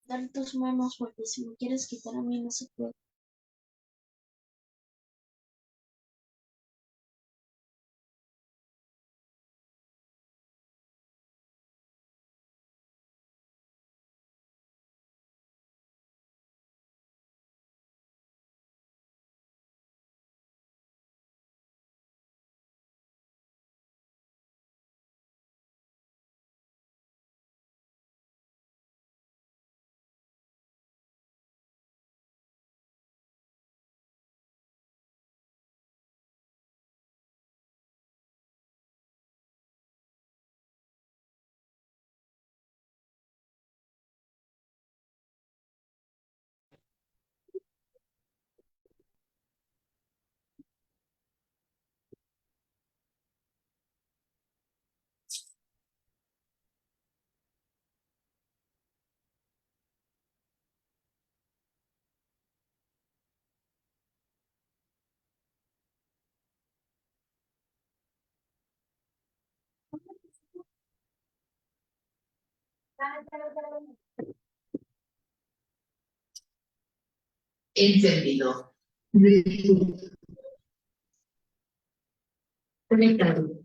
Dar tus manos porque si me quieres quitar a mí no se puede. Encendido. Conectado.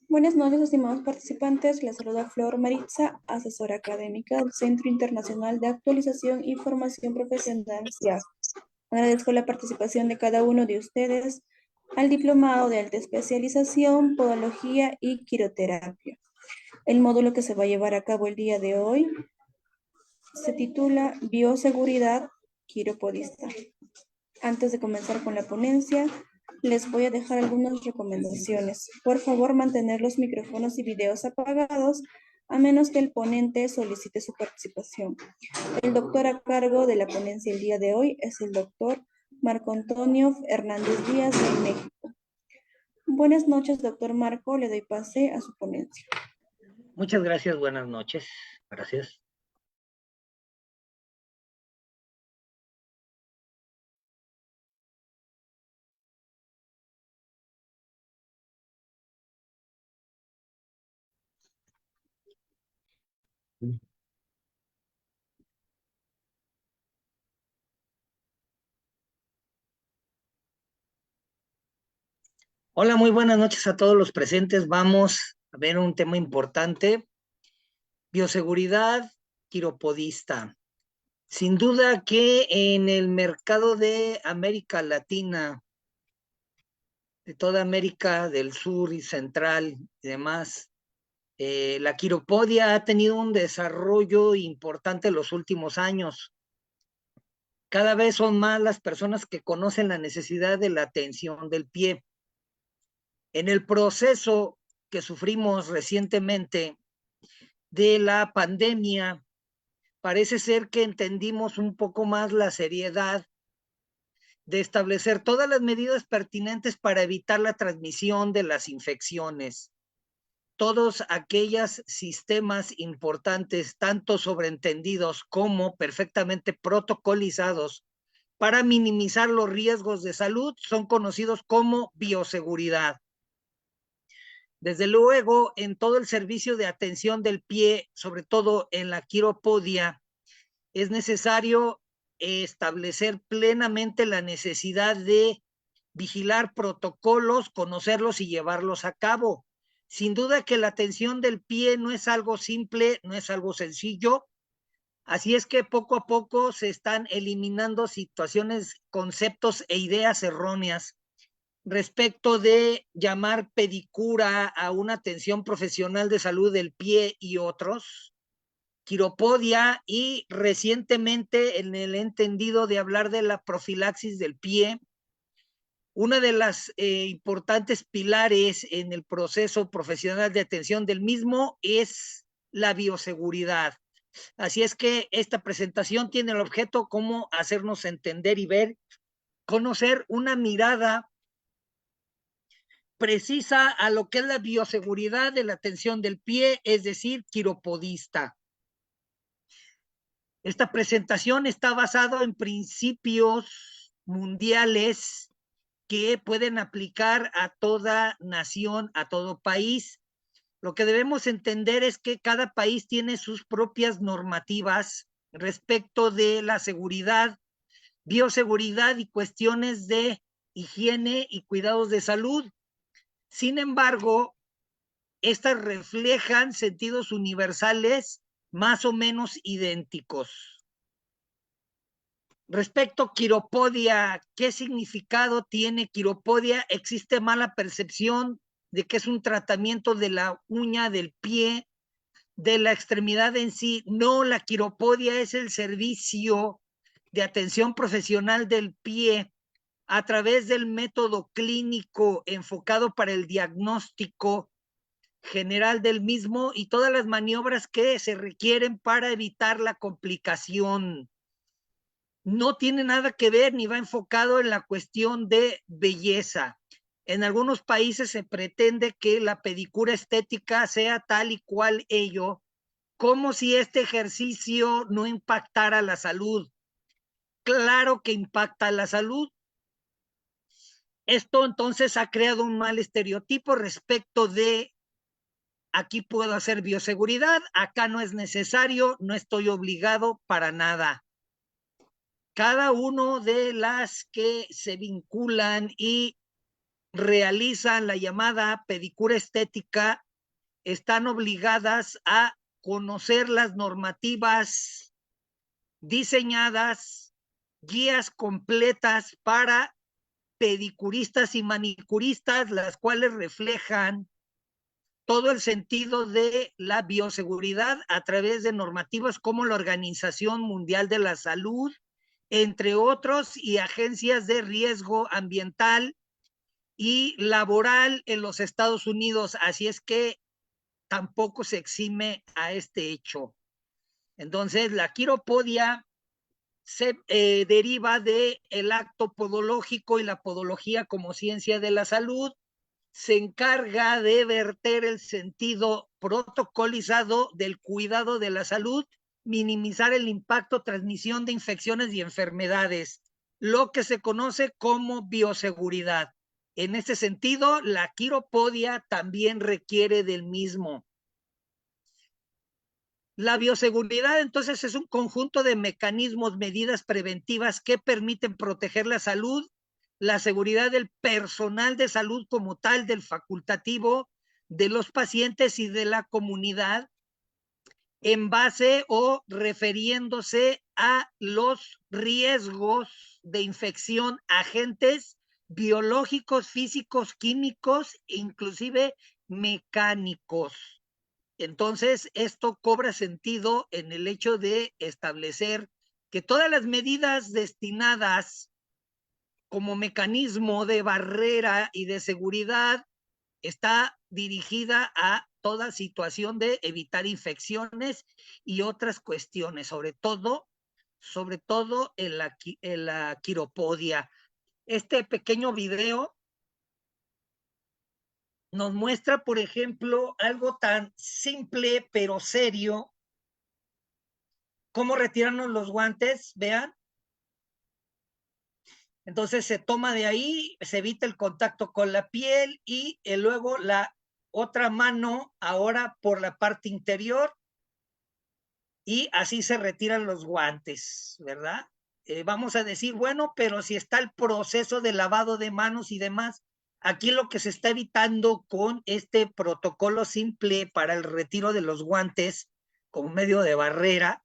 Buenas noches, estimados participantes. Les saluda Flor Maritza, asesora académica del Centro Internacional de Actualización y Formación Profesional, CIAF. Agradezco la participación de cada uno de ustedes al Diplomado de Alta Especialización, Podología y Quiroterapia. El módulo que se va a llevar a cabo el día de hoy se titula Bioseguridad Quiropodista. Antes de comenzar con la ponencia, les voy a dejar algunas recomendaciones. Por favor, mantener los micrófonos y videos apagados, a menos que el ponente solicite su participación. El doctor a cargo de la ponencia el día de hoy es el doctor Marco Antonio Hernández Díaz de México. Buenas noches, doctor Marco. Le doy pase a su ponencia. Muchas gracias. Buenas noches. Gracias. Hola, muy buenas noches a todos los presentes. Vamos a ver un tema importante: bioseguridad quiropodista. Sin duda que en el mercado de América Latina, de toda América del Sur y Central y demás, la quiropodia ha tenido un desarrollo importante en los últimos años. Cada vez son más las personas que conocen la necesidad de la atención del pie. En el proceso que sufrimos recientemente de la pandemia, parece ser que entendimos un poco más la seriedad de establecer todas las medidas pertinentes para evitar la transmisión de las infecciones. Todos aquellos sistemas importantes, tanto sobreentendidos como perfectamente protocolizados para minimizar los riesgos de salud, son conocidos como bioseguridad. Desde luego, en todo el servicio de atención del pie, sobre todo en la quiropodia, es necesario establecer plenamente la necesidad de vigilar protocolos, conocerlos y llevarlos a cabo. Sin duda que la atención del pie no es algo simple, no es algo sencillo. Así es que poco a poco se están eliminando situaciones, conceptos e ideas erróneas respecto de llamar pedicura a una atención profesional de salud del pie y otros, quiropodia, y recientemente en el entendido de hablar de la profilaxis del pie. Una de las importantes pilares en el proceso profesional de atención del mismo es la bioseguridad. Así es que esta presentación tiene el objeto como hacernos entender y ver, conocer una mirada precisa a lo que es la bioseguridad de la atención del pie, es decir, quiropodista. Esta presentación está basada en principios mundiales que pueden aplicar a toda nación, a todo país. Lo que debemos entender es que cada país tiene sus propias normativas respecto de la seguridad, bioseguridad y cuestiones de higiene y cuidados de salud. Sin embargo, estas reflejan sentidos universales más o menos idénticos. Respecto a quiropodia, ¿qué significado tiene quiropodia? Existe mala percepción de que es un tratamiento de la uña del pie, de la extremidad en sí. No, la quiropodia es el servicio de atención profesional del pie a través del método clínico enfocado para el diagnóstico general del mismo y todas las maniobras que se requieren para evitar la complicación. No tiene nada que ver ni va enfocado en la cuestión de belleza. En algunos países se pretende que la pedicura estética sea tal y cual ello, como si este ejercicio no impactara la salud. Claro que impacta la salud. Esto entonces ha creado un mal estereotipo respecto de aquí puedo hacer bioseguridad, acá no es necesario, no estoy obligado para nada. Cada uno de las que se vinculan y realizan la llamada pedicura estética están obligadas a conocer las normativas diseñadas, guías completas para pedicuristas y manicuristas, las cuales reflejan todo el sentido de la bioseguridad a través de normativas como la Organización Mundial de la Salud, entre otros, y agencias de riesgo ambiental y laboral en los Estados Unidos. Así es que tampoco se exime a este hecho. Entonces, la quiropodia se deriva del acto podológico y la podología como ciencia de la salud se encarga de verter el sentido protocolizado del cuidado de la salud, minimizar el impacto, transmisión de infecciones y enfermedades, lo que se conoce como bioseguridad. En este sentido, la quiropodia también requiere del mismo. La bioseguridad, entonces, es un conjunto de mecanismos, medidas preventivas que permiten proteger la salud, la seguridad del personal de salud como tal, del facultativo, de los pacientes y de la comunidad, en base o refiriéndose a los riesgos de infección, agentes biológicos, físicos, químicos, inclusive mecánicos. Entonces, esto cobra sentido en el hecho de establecer que todas las medidas destinadas como mecanismo de barrera y de seguridad está dirigida a toda situación de evitar infecciones y otras cuestiones, sobre todo en la quiropodia. Este pequeño video nos muestra, por ejemplo, algo tan simple pero serio, cómo retirarnos los guantes, vean. Entonces se toma de ahí, se evita el contacto con la piel y luego la otra mano ahora por la parte interior y así se retiran los guantes, ¿verdad? Vamos a decir, bueno, pero si está el proceso de lavado de manos y demás, aquí lo que se está evitando con este protocolo simple para el retiro de los guantes como medio de barrera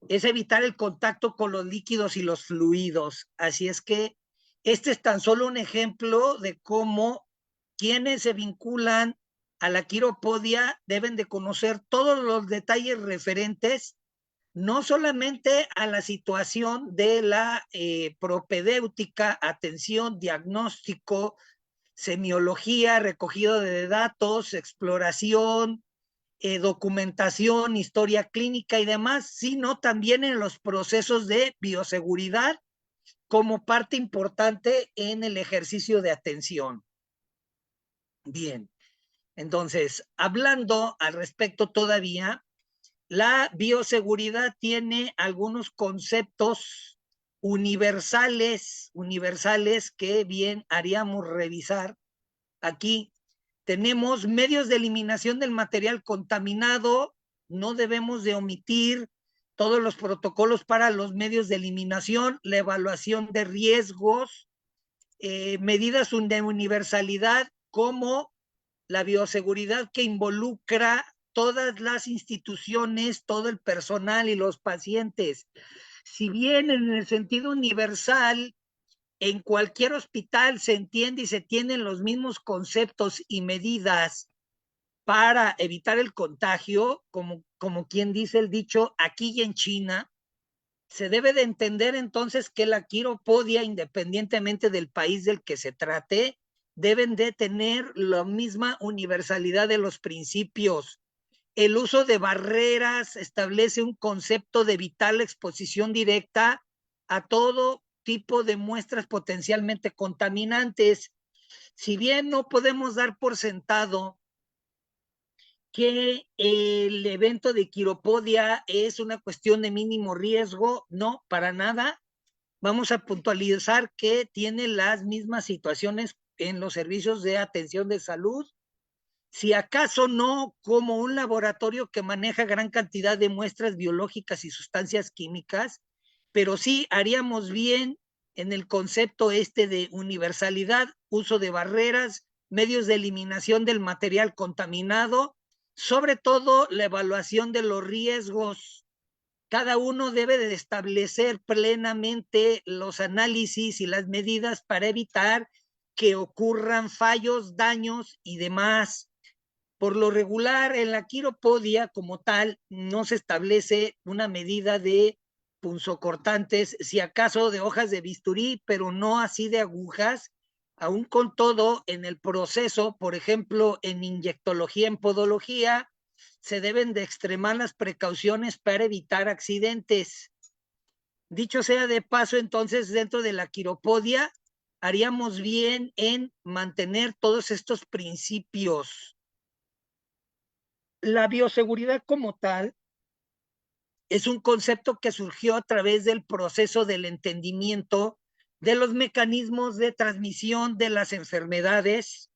es evitar el contacto con los líquidos y los fluidos. Así es que este es tan solo un ejemplo de cómo quienes se vinculan a la quiropodia deben de conocer todos los detalles referentes no solamente a la situación de la propedéutica, atención, diagnóstico, semiología, recogido de datos, exploración, documentación, historia clínica y demás, sino también en los procesos de bioseguridad como parte importante en el ejercicio de atención. Bien, entonces, hablando al respecto todavía, la bioseguridad tiene algunos conceptos universales que bien haríamos revisar aquí. Tenemos medios de eliminación del material contaminado, no debemos de omitir todos los protocolos para los medios de eliminación, la evaluación de riesgos, medidas de universalidad como la bioseguridad que involucra todas las instituciones, todo el personal y los pacientes. Si bien en el sentido universal, en cualquier hospital se entiende y se tienen los mismos conceptos y medidas para evitar el contagio, como quien dice el dicho, aquí y en China, se debe de entender entonces que la quiropodia, independientemente del país del que se trate, deben de tener la misma universalidad de los principios. El uso de barreras establece un concepto de evitar la exposición directa a todo tipo de muestras potencialmente contaminantes. Si bien no podemos dar por sentado que el evento de quiropodia es una cuestión de mínimo riesgo, no, para nada. Vamos a puntualizar que tiene las mismas situaciones en los servicios de atención de salud, si acaso no como un laboratorio que maneja gran cantidad de muestras biológicas y sustancias químicas, pero sí haríamos bien en el concepto este de universalidad, uso de barreras, medios de eliminación del material contaminado, sobre todo la evaluación de los riesgos. Cada uno debe de establecer plenamente los análisis y las medidas para evitar que ocurran fallos, daños y demás. Por lo regular, en la quiropodia como tal, no se establece una medida de punzocortantes, si acaso de hojas de bisturí, pero no así de agujas. Aún con todo, en el proceso, por ejemplo, en inyectología, en podología, se deben de extremar las precauciones para evitar accidentes. Dicho sea de paso, entonces, dentro de la quiropodia, haríamos bien en mantener todos estos principios. La bioseguridad como tal es un concepto que surgió a través del proceso del entendimiento de los mecanismos de transmisión de las enfermedades,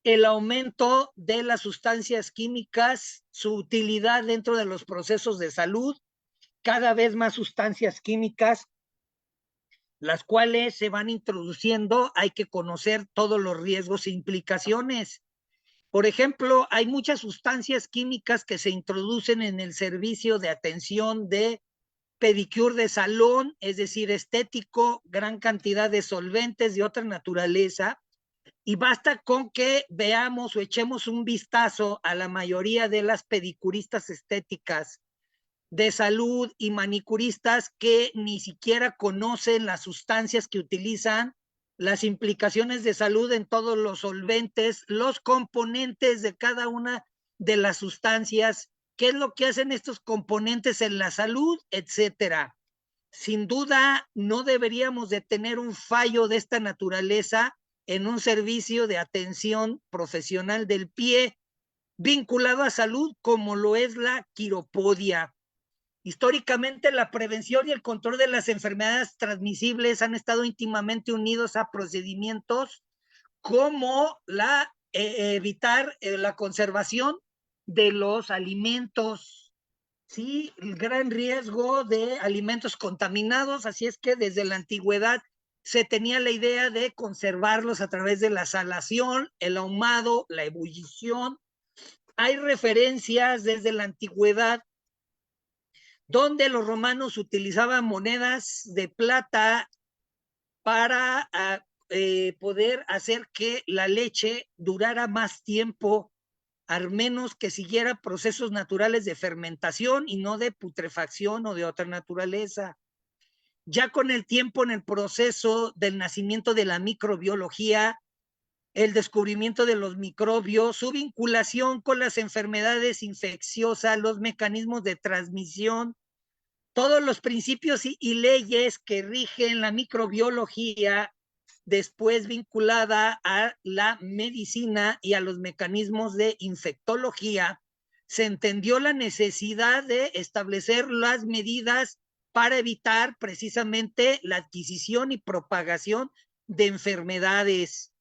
el aumento de las sustancias químicas, su utilidad dentro de los procesos de salud, cada vez más sustancias químicas, las cuales se van introduciendo, hay que conocer todos los riesgos e implicaciones. Por ejemplo, hay muchas sustancias químicas que se introducen en el servicio de atención de pedicure de salón, es decir, estético, gran cantidad de solventes de otra naturaleza, y basta con que veamos o echemos un vistazo a la mayoría de las pedicuristas estéticas de salud y manicuristas que ni siquiera conocen las sustancias que utilizan, las implicaciones de salud en todos los solventes, los componentes de cada una de las sustancias, qué es lo que hacen estos componentes en la salud, etcétera. Sin duda, no deberíamos de tener un fallo de esta naturaleza en un servicio de atención profesional del pie vinculado a salud como lo es la quiropodia. Históricamente, la prevención y el control de las enfermedades transmisibles han estado íntimamente unidos a procedimientos como evitar la conservación de los alimentos, ¿sí? El gran riesgo de alimentos contaminados, así es que desde la antigüedad se tenía la idea de conservarlos a través de la salación, el ahumado, la ebullición. Hay referencias desde la antigüedad donde los romanos utilizaban monedas de plata para poder hacer que la leche durara más tiempo, al menos que siguiera procesos naturales de fermentación y no de putrefacción o de otra naturaleza. Ya con el tiempo, en el proceso del nacimiento de la microbiología, el descubrimiento de los microbios, su vinculación con las enfermedades infecciosas, los mecanismos de transmisión, todos los principios y leyes que rigen la microbiología, después vinculada a la medicina y a los mecanismos de infectología, se entendió la necesidad de establecer las medidas para evitar precisamente la adquisición y propagación de enfermedades.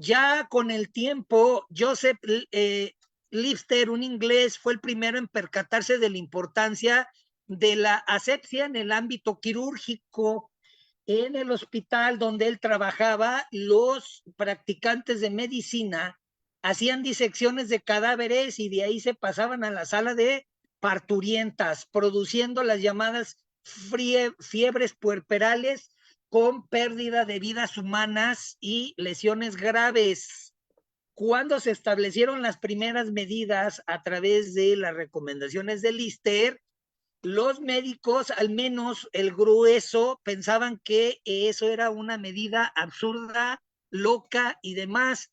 Ya con el tiempo, Joseph Lister, un inglés, fue el primero en percatarse de la importancia de la asepsia en el ámbito quirúrgico. En el hospital donde él trabajaba, los practicantes de medicina hacían disecciones de cadáveres y de ahí se pasaban a la sala de parturientas, produciendo las llamadas fiebres puerperales con pérdida de vidas humanas y lesiones graves. Cuando se establecieron las primeras medidas a través de las recomendaciones de Lister, los médicos, al menos el grueso, pensaban que eso era una medida absurda, loca y demás,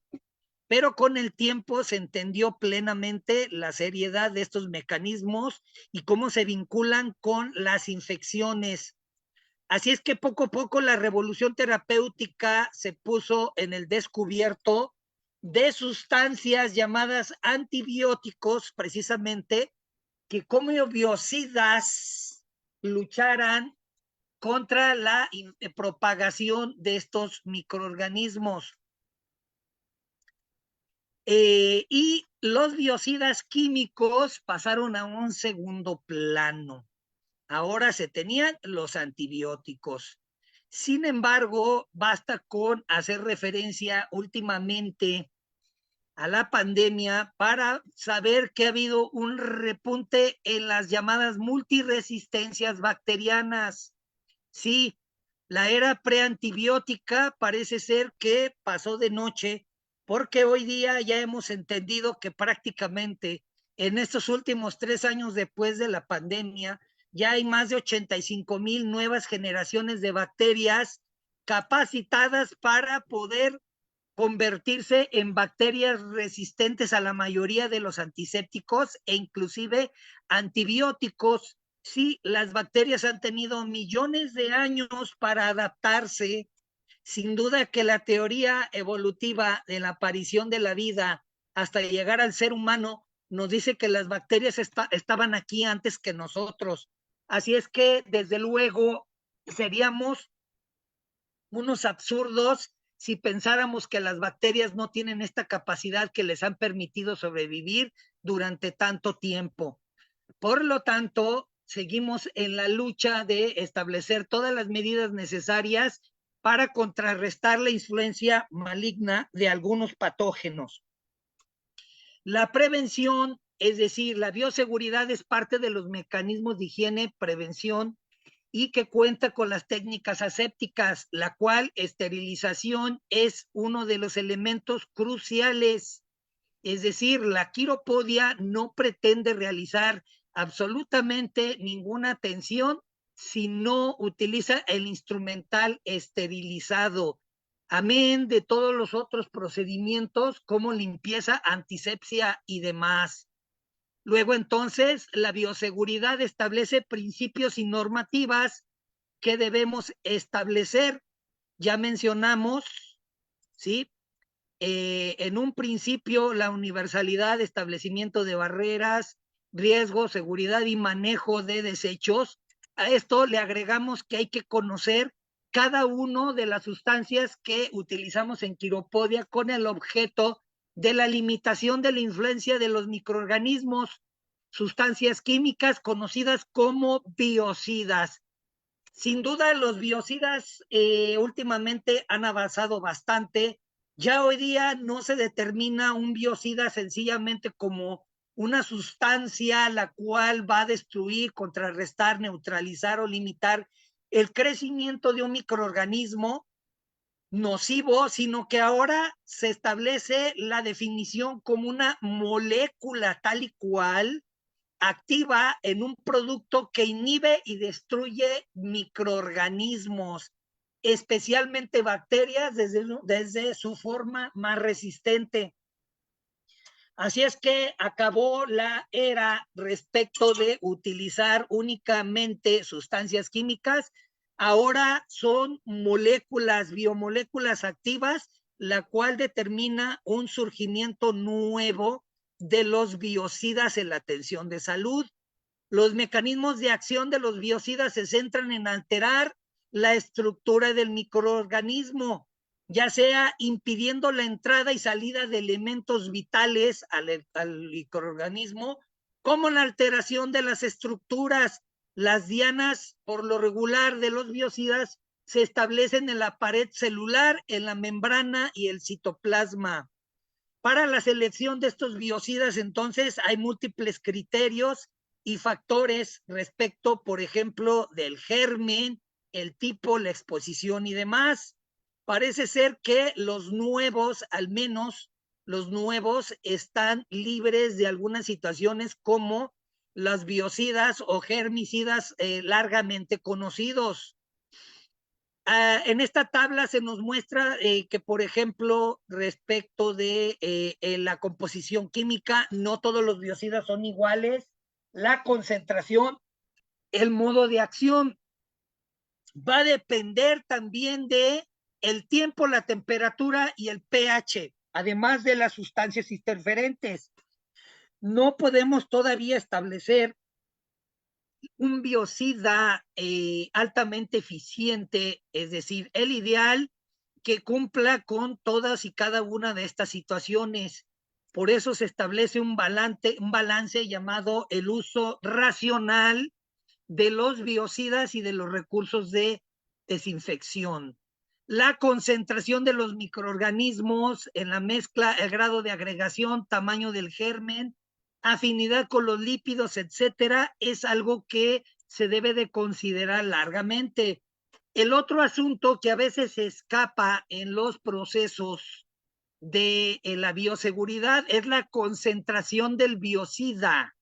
pero con el tiempo se entendió plenamente la seriedad de estos mecanismos y cómo se vinculan con las infecciones. Así es que poco a poco la revolución terapéutica se puso en el descubierto de sustancias llamadas antibióticos, precisamente, que como biocidas lucharan contra la propagación de estos microorganismos. Y los biocidas químicos pasaron a un segundo plano. Ahora se tenían los antibióticos. Sin embargo, basta con hacer referencia últimamente a la pandemia para saber que ha habido un repunte en las llamadas multiresistencias bacterianas. Sí, la era preantibiótica parece ser que pasó de noche, porque hoy día ya hemos entendido que prácticamente en estos últimos 3 años después de la pandemia, ya hay más de 85,000 nuevas generaciones de bacterias capacitadas para poder convertirse en bacterias resistentes a la mayoría de los antisépticos e inclusive antibióticos. Sí, las bacterias han tenido millones de años para adaptarse. Sin duda que la teoría evolutiva de la aparición de la vida hasta llegar al ser humano nos dice que las bacterias estaban aquí antes que nosotros. Así es que, desde luego, seríamos unos absurdos si pensáramos que las bacterias no tienen esta capacidad que les han permitido sobrevivir durante tanto tiempo. Por lo tanto, seguimos en la lucha de establecer todas las medidas necesarias para contrarrestar la influencia maligna de algunos patógenos. La prevención, es decir, la bioseguridad, es parte de los mecanismos de higiene, prevención, y que cuenta con las técnicas asépticas, la cual esterilización es uno de los elementos cruciales. Es decir, la quiropodia no pretende realizar absolutamente ninguna atención si no utiliza el instrumental esterilizado, amén de todos los otros procedimientos como limpieza, antisepsia y demás. Luego, entonces, la bioseguridad establece principios y normativas que debemos establecer. Ya mencionamos, ¿sí? En un principio, la universalidad, establecimiento de barreras, riesgo, seguridad y manejo de desechos. A esto le agregamos que hay que conocer cada una de las sustancias que utilizamos en quiropodia con el objeto de la limitación de la influencia de los microorganismos, sustancias químicas conocidas como biocidas. Sin duda, los biocidas últimamente han avanzado bastante. Ya hoy día no se determina un biocida sencillamente como una sustancia la cual va a destruir, contrarrestar, neutralizar o limitar el crecimiento de un microorganismo nocivo, sino que ahora se establece la definición como una molécula tal y cual activa en un producto que inhibe y destruye microorganismos, especialmente bacterias desde su forma más resistente. Así es que acabó la era respecto de utilizar únicamente sustancias químicas. Ahora son moléculas, biomoléculas activas, la cual determina un surgimiento nuevo de los biocidas en la atención de salud. Los mecanismos de acción de los biocidas se centran en alterar la estructura del microorganismo, ya sea impidiendo la entrada y salida de elementos vitales al microorganismo, como la alteración de las estructuras. Las dianas, por lo regular, de los biocidas se establecen en la pared celular, en la membrana y el citoplasma. Para la selección de estos biocidas, entonces, hay múltiples criterios y factores respecto, por ejemplo, del germen, el tipo, la exposición y demás. Parece ser que los nuevos, al menos los nuevos, están libres de algunas situaciones como las biocidas o germicidas largamente conocidos. En esta tabla se nos muestra que, por ejemplo, respecto de la composición química, no todos los biocidas son iguales. La concentración, el modo de acción, va a depender también de el tiempo, la temperatura y el pH, además de las sustancias interferentes. No podemos todavía establecer un biocida altamente eficiente, es decir, el ideal que cumpla con todas y cada una de estas situaciones. Por eso se establece un balance llamado el uso racional de los biocidas y de los recursos de desinfección, la concentración de los microorganismos en la mezcla, el grado de agregación, tamaño del germen, afinidad con los lípidos, etcétera, es algo que se debe de considerar largamente. El otro asunto que a veces se escapa en los procesos de la bioseguridad es la concentración del biocida,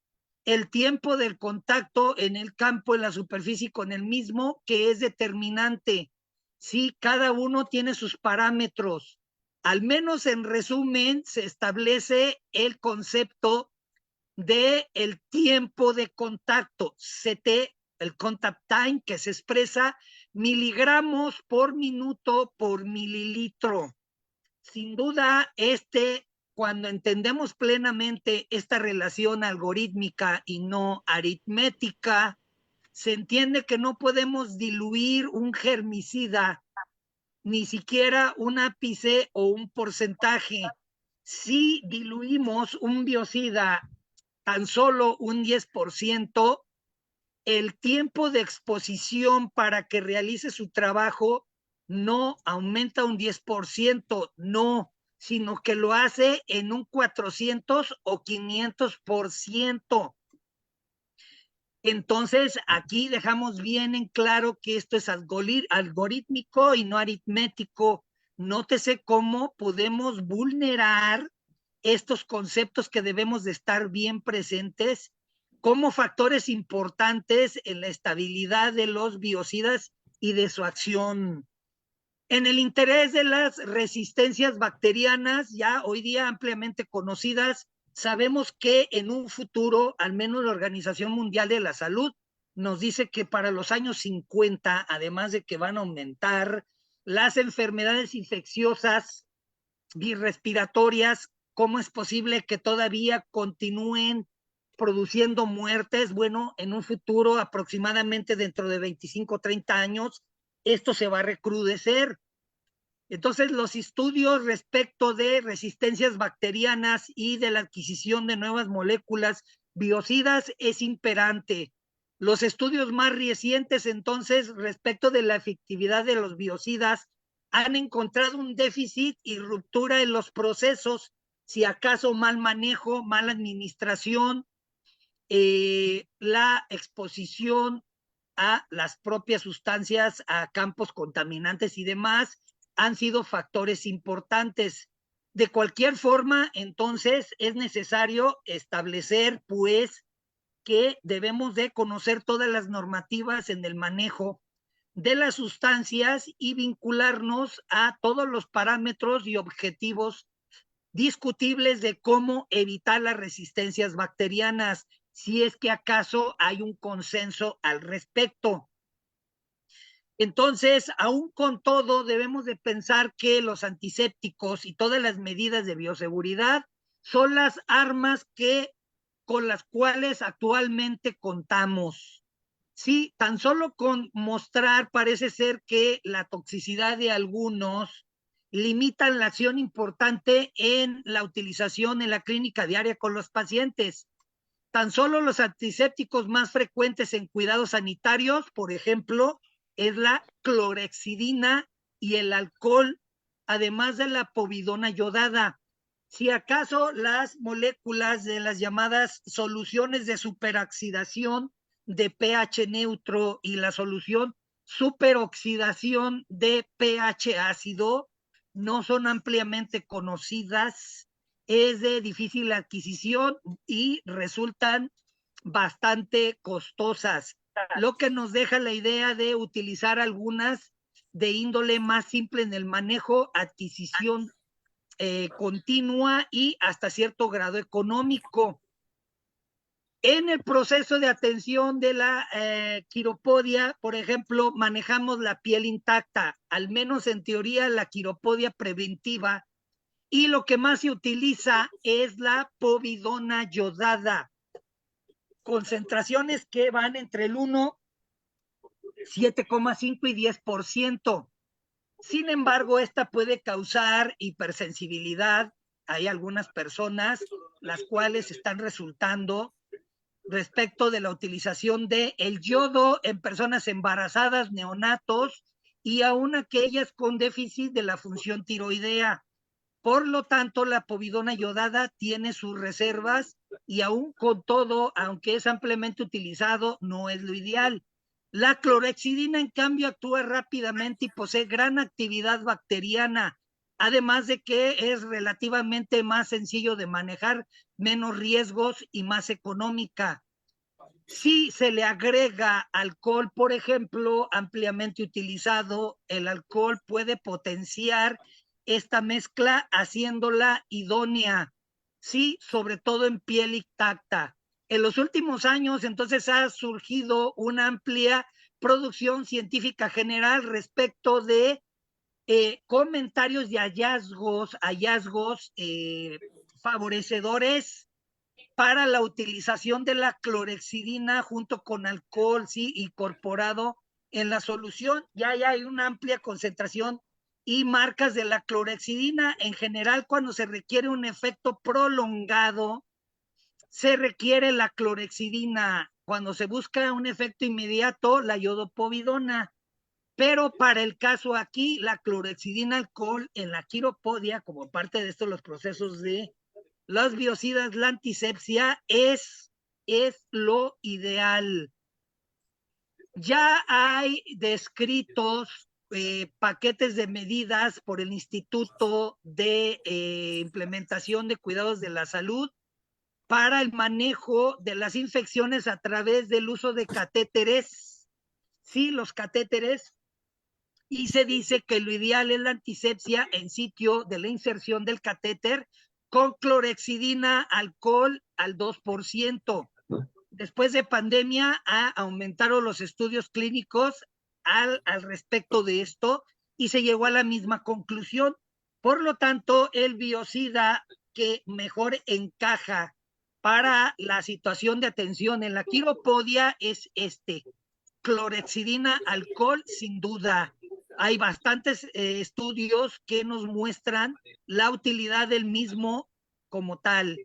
el tiempo del contacto en el campo, en la superficie con el mismo, que es determinante. Sí, cada uno tiene sus parámetros. Al menos en resumen, se establece el concepto de el tiempo de contacto, CT, el contact time, que se expresa miligramos por minuto por mililitro. Sin duda, cuando entendemos plenamente esta relación algorítmica y no aritmética, se entiende que no podemos diluir un germicida, ni siquiera un ápice o un porcentaje. Si diluimos un biocida tan solo un 10%, el tiempo de exposición para que realice su trabajo no aumenta un 10%, no, sino que lo hace en un 400 o 500%. Entonces, aquí dejamos bien en claro que esto es algorítmico y no aritmético. Nótese cómo podemos vulnerar estos conceptos que debemos de estar bien presentes como factores importantes en la estabilidad de los biocidas y de su acción. En el interés de las resistencias bacterianas, ya hoy día ampliamente conocidas, sabemos que en un futuro, al menos la Organización Mundial de la Salud nos dice que para los años 50, además de que van a aumentar las enfermedades infecciosas birrespiratorias, ¿cómo es posible que todavía continúen produciendo muertes? Bueno, en un futuro, aproximadamente dentro de 25 o 30 años, esto se va a recrudecer. Entonces, los estudios respecto de resistencias bacterianas y de la adquisición de nuevas moléculas biocidas es imperante. Los estudios más recientes, entonces, respecto de la efectividad de los biocidas, han encontrado un déficit y ruptura en los procesos, si acaso mal manejo, mala administración, la exposición a las propias sustancias, a campos contaminantes y demás, han sido factores importantes. De cualquier forma, entonces, es necesario establecer, pues, que debemos de conocer todas las normativas en el manejo de las sustancias y vincularnos a todos los parámetros y objetivos discutibles de cómo evitar las resistencias bacterianas, si es que acaso hay un consenso al respecto. Entonces, aún con todo, debemos de pensar que los antisépticos y todas las medidas de bioseguridad son las armas con las cuales actualmente contamos. Sí, tan solo con mostrar parece ser que la toxicidad de algunos limitan la acción importante en la utilización en la clínica diaria con los pacientes. Tan solo los antisépticos más frecuentes en cuidados sanitarios, por ejemplo, es la clorhexidina y el alcohol, además de la povidona yodada. Si acaso las moléculas de las llamadas soluciones de superoxidación de pH neutro y la solución superoxidación de pH ácido no son ampliamente conocidas, es de difícil adquisición y resultan bastante costosas, lo que nos deja la idea de utilizar algunas de índole más simple en el manejo, adquisición continua y hasta cierto grado económico. En el proceso de atención de la quiropodia, por ejemplo, manejamos la piel intacta, al menos en teoría la quiropodia preventiva, y lo que más se utiliza es la povidona yodada, concentraciones que van entre el 1, 7,5 y 10%. Sin embargo, esta puede causar hipersensibilidad. Hay algunas personas las cuales están resultando respecto de la utilización de el yodo en personas embarazadas, neonatos y aún aquellas con déficit de la función tiroidea. Por lo tanto, la povidona yodada tiene sus reservas y aún con todo, aunque es ampliamente utilizado, no es lo ideal. La clorhexidina, en cambio, actúa rápidamente y posee gran actividad bacteriana, además de que es relativamente más sencillo de manejar, menos riesgos y más económica. Si se le agrega alcohol, por ejemplo, ampliamente utilizado, el alcohol puede potenciar esta mezcla haciéndola idónea, sí, sobre todo en piel intacta. En los últimos años, entonces, ha surgido una amplia producción científica general respecto de comentarios y hallazgos favorecedores para la utilización de la clorhexidina junto con alcohol, sí, incorporado en la solución. Ya hay una amplia concentración y marcas de la clorhexidina. En general, cuando se requiere un efecto prolongado, se requiere la clorhexidina. Cuando se busca un efecto inmediato, la iodopovidona. Pero para el caso aquí, la clorhexidina alcohol en la quiropodia, como parte de estos los procesos de las biocidas, la antisepsia es lo ideal. Ya hay descritos paquetes de medidas por el Instituto de Implementación de Cuidados de la Salud para el manejo de las infecciones a través del uso de catéteres. Sí, los catéteres. Y se dice que lo ideal es la antisepsia en sitio de la inserción del catéter con clorhexidina, alcohol al 2%. Después de pandemia aumentaron los estudios clínicos al respecto de esto y se llegó a la misma conclusión. Por lo tanto, el biocida que mejor encaja para la situación de atención en la quiropodia es clorhexidina, alcohol, sin duda. Hay bastantes estudios que nos muestran la utilidad del mismo como tal.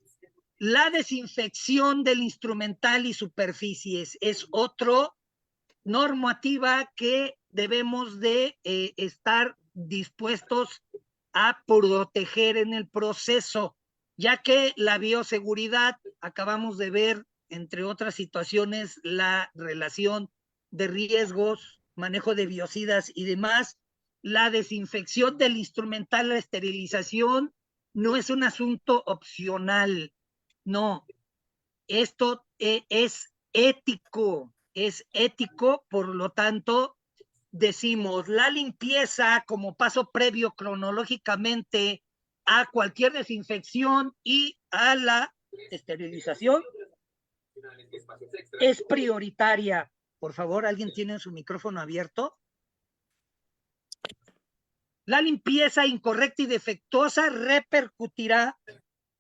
La desinfección del instrumental y superficies es otra normativa que debemos de estar dispuestos a proteger en el proceso, ya que la bioseguridad, acabamos de ver, entre otras situaciones, la relación de riesgos, manejo de biocidas y demás. La desinfección del instrumental, la esterilización, no es un asunto opcional, no. Esto es ético, por lo tanto, decimos la limpieza como paso previo cronológicamente a cualquier desinfección y a la esterilización es prioritaria. Por favor, ¿alguien tiene su micrófono abierto? La limpieza incorrecta y defectuosa repercutirá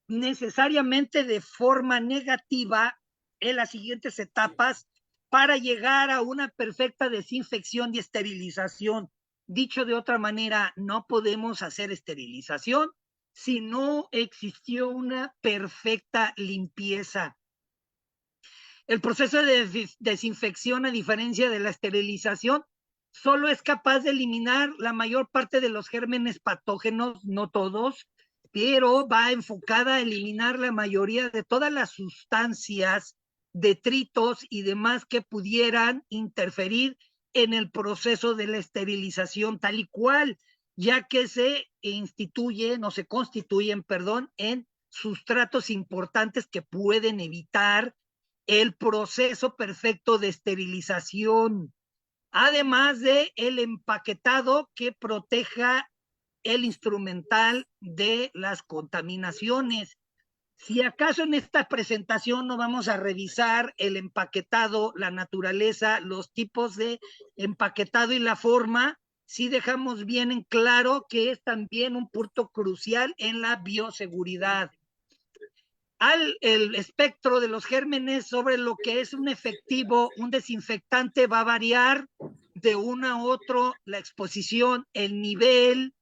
necesariamente de forma negativa en las siguientes etapas para llegar a una perfecta desinfección y esterilización. Dicho de otra manera, no podemos hacer esterilización si no existió una perfecta limpieza. El proceso de desinfección, a diferencia de la esterilización, solo es capaz de eliminar la mayor parte de los gérmenes patógenos, no todos, pero va enfocada a eliminar la mayoría de todas las sustancias, detritos y demás que pudieran interferir en el proceso de la esterilización tal y cual, ya que se constituyen, en sustratos importantes que pueden evitar el proceso perfecto de esterilización, además de el empaquetado que proteja el instrumental de las contaminaciones. Si acaso en esta presentación no vamos a revisar el empaquetado, la naturaleza, los tipos de empaquetado y la forma, sí dejamos bien en claro que es también un punto crucial en la bioseguridad. El espectro de los gérmenes sobre lo que es un efectivo, un desinfectante, va a variar de uno a otro, la exposición, el nivel.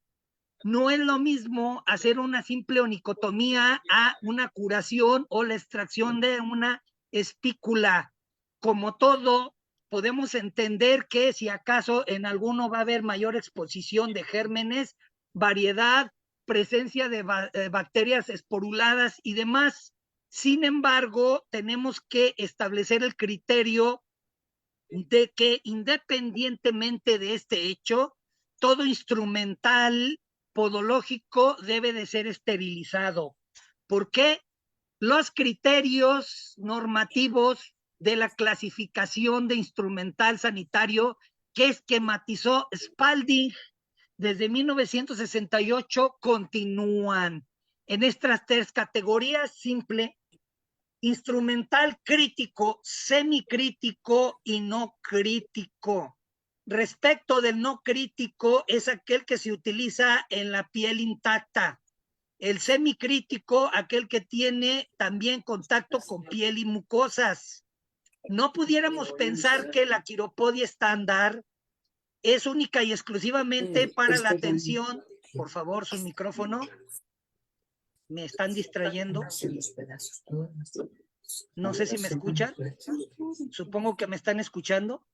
No es lo mismo hacer una simple onicotomía a una curación o la extracción de una espícula. Como todo, podemos entender que si acaso en alguno va a haber mayor exposición de gérmenes, variedad, presencia de bacterias esporuladas y demás. Sin embargo, tenemos que establecer el criterio de que independientemente de este hecho, todo instrumental podológico debe de ser esterilizado. ¿Por qué? Los criterios normativos de la clasificación de instrumental sanitario que esquematizó Spalding desde 1968 continúan en estas tres categorías: simple, instrumental crítico, semicrítico y no crítico. Respecto del no crítico, es aquel que se utiliza en la piel intacta. El semicrítico, aquel que tiene también contacto con piel y mucosas. No pudiéramos pensar que la quiropodia estándar es única y exclusivamente para la atención. Por favor, su micrófono. Me están distrayendo. No sé si me escuchan. Supongo que me están escuchando.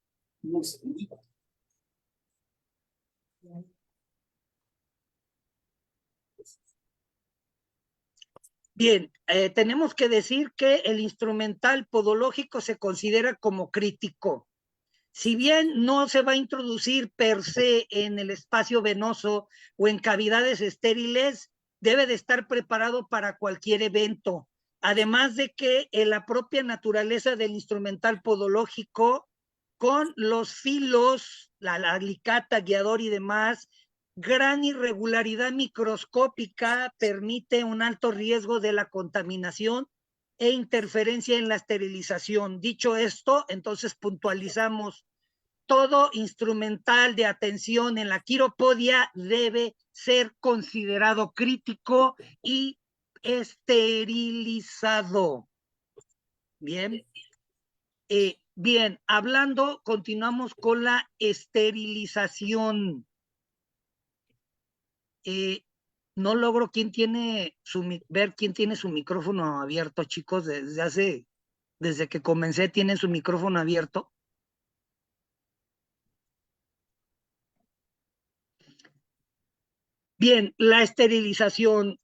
Bien, tenemos que decir que el instrumental podológico se considera como crítico. Si bien no se va a introducir per se en el espacio venoso o en cavidades estériles, debe de estar preparado para cualquier evento. Además de que en la propia naturaleza del instrumental podológico, con los filos, la alicata, guiador y demás, gran irregularidad microscópica permite un alto riesgo de la contaminación e interferencia en la esterilización. Dicho esto, entonces puntualizamos: todo instrumental de atención en la quiropodia debe ser considerado crítico y esterilizado. Bien. Bien, continuamos con la esterilización. No logro ver quién tiene su micrófono abierto, chicos. Desde que comencé, ¿tienen su micrófono abierto? Bien, la esterilización.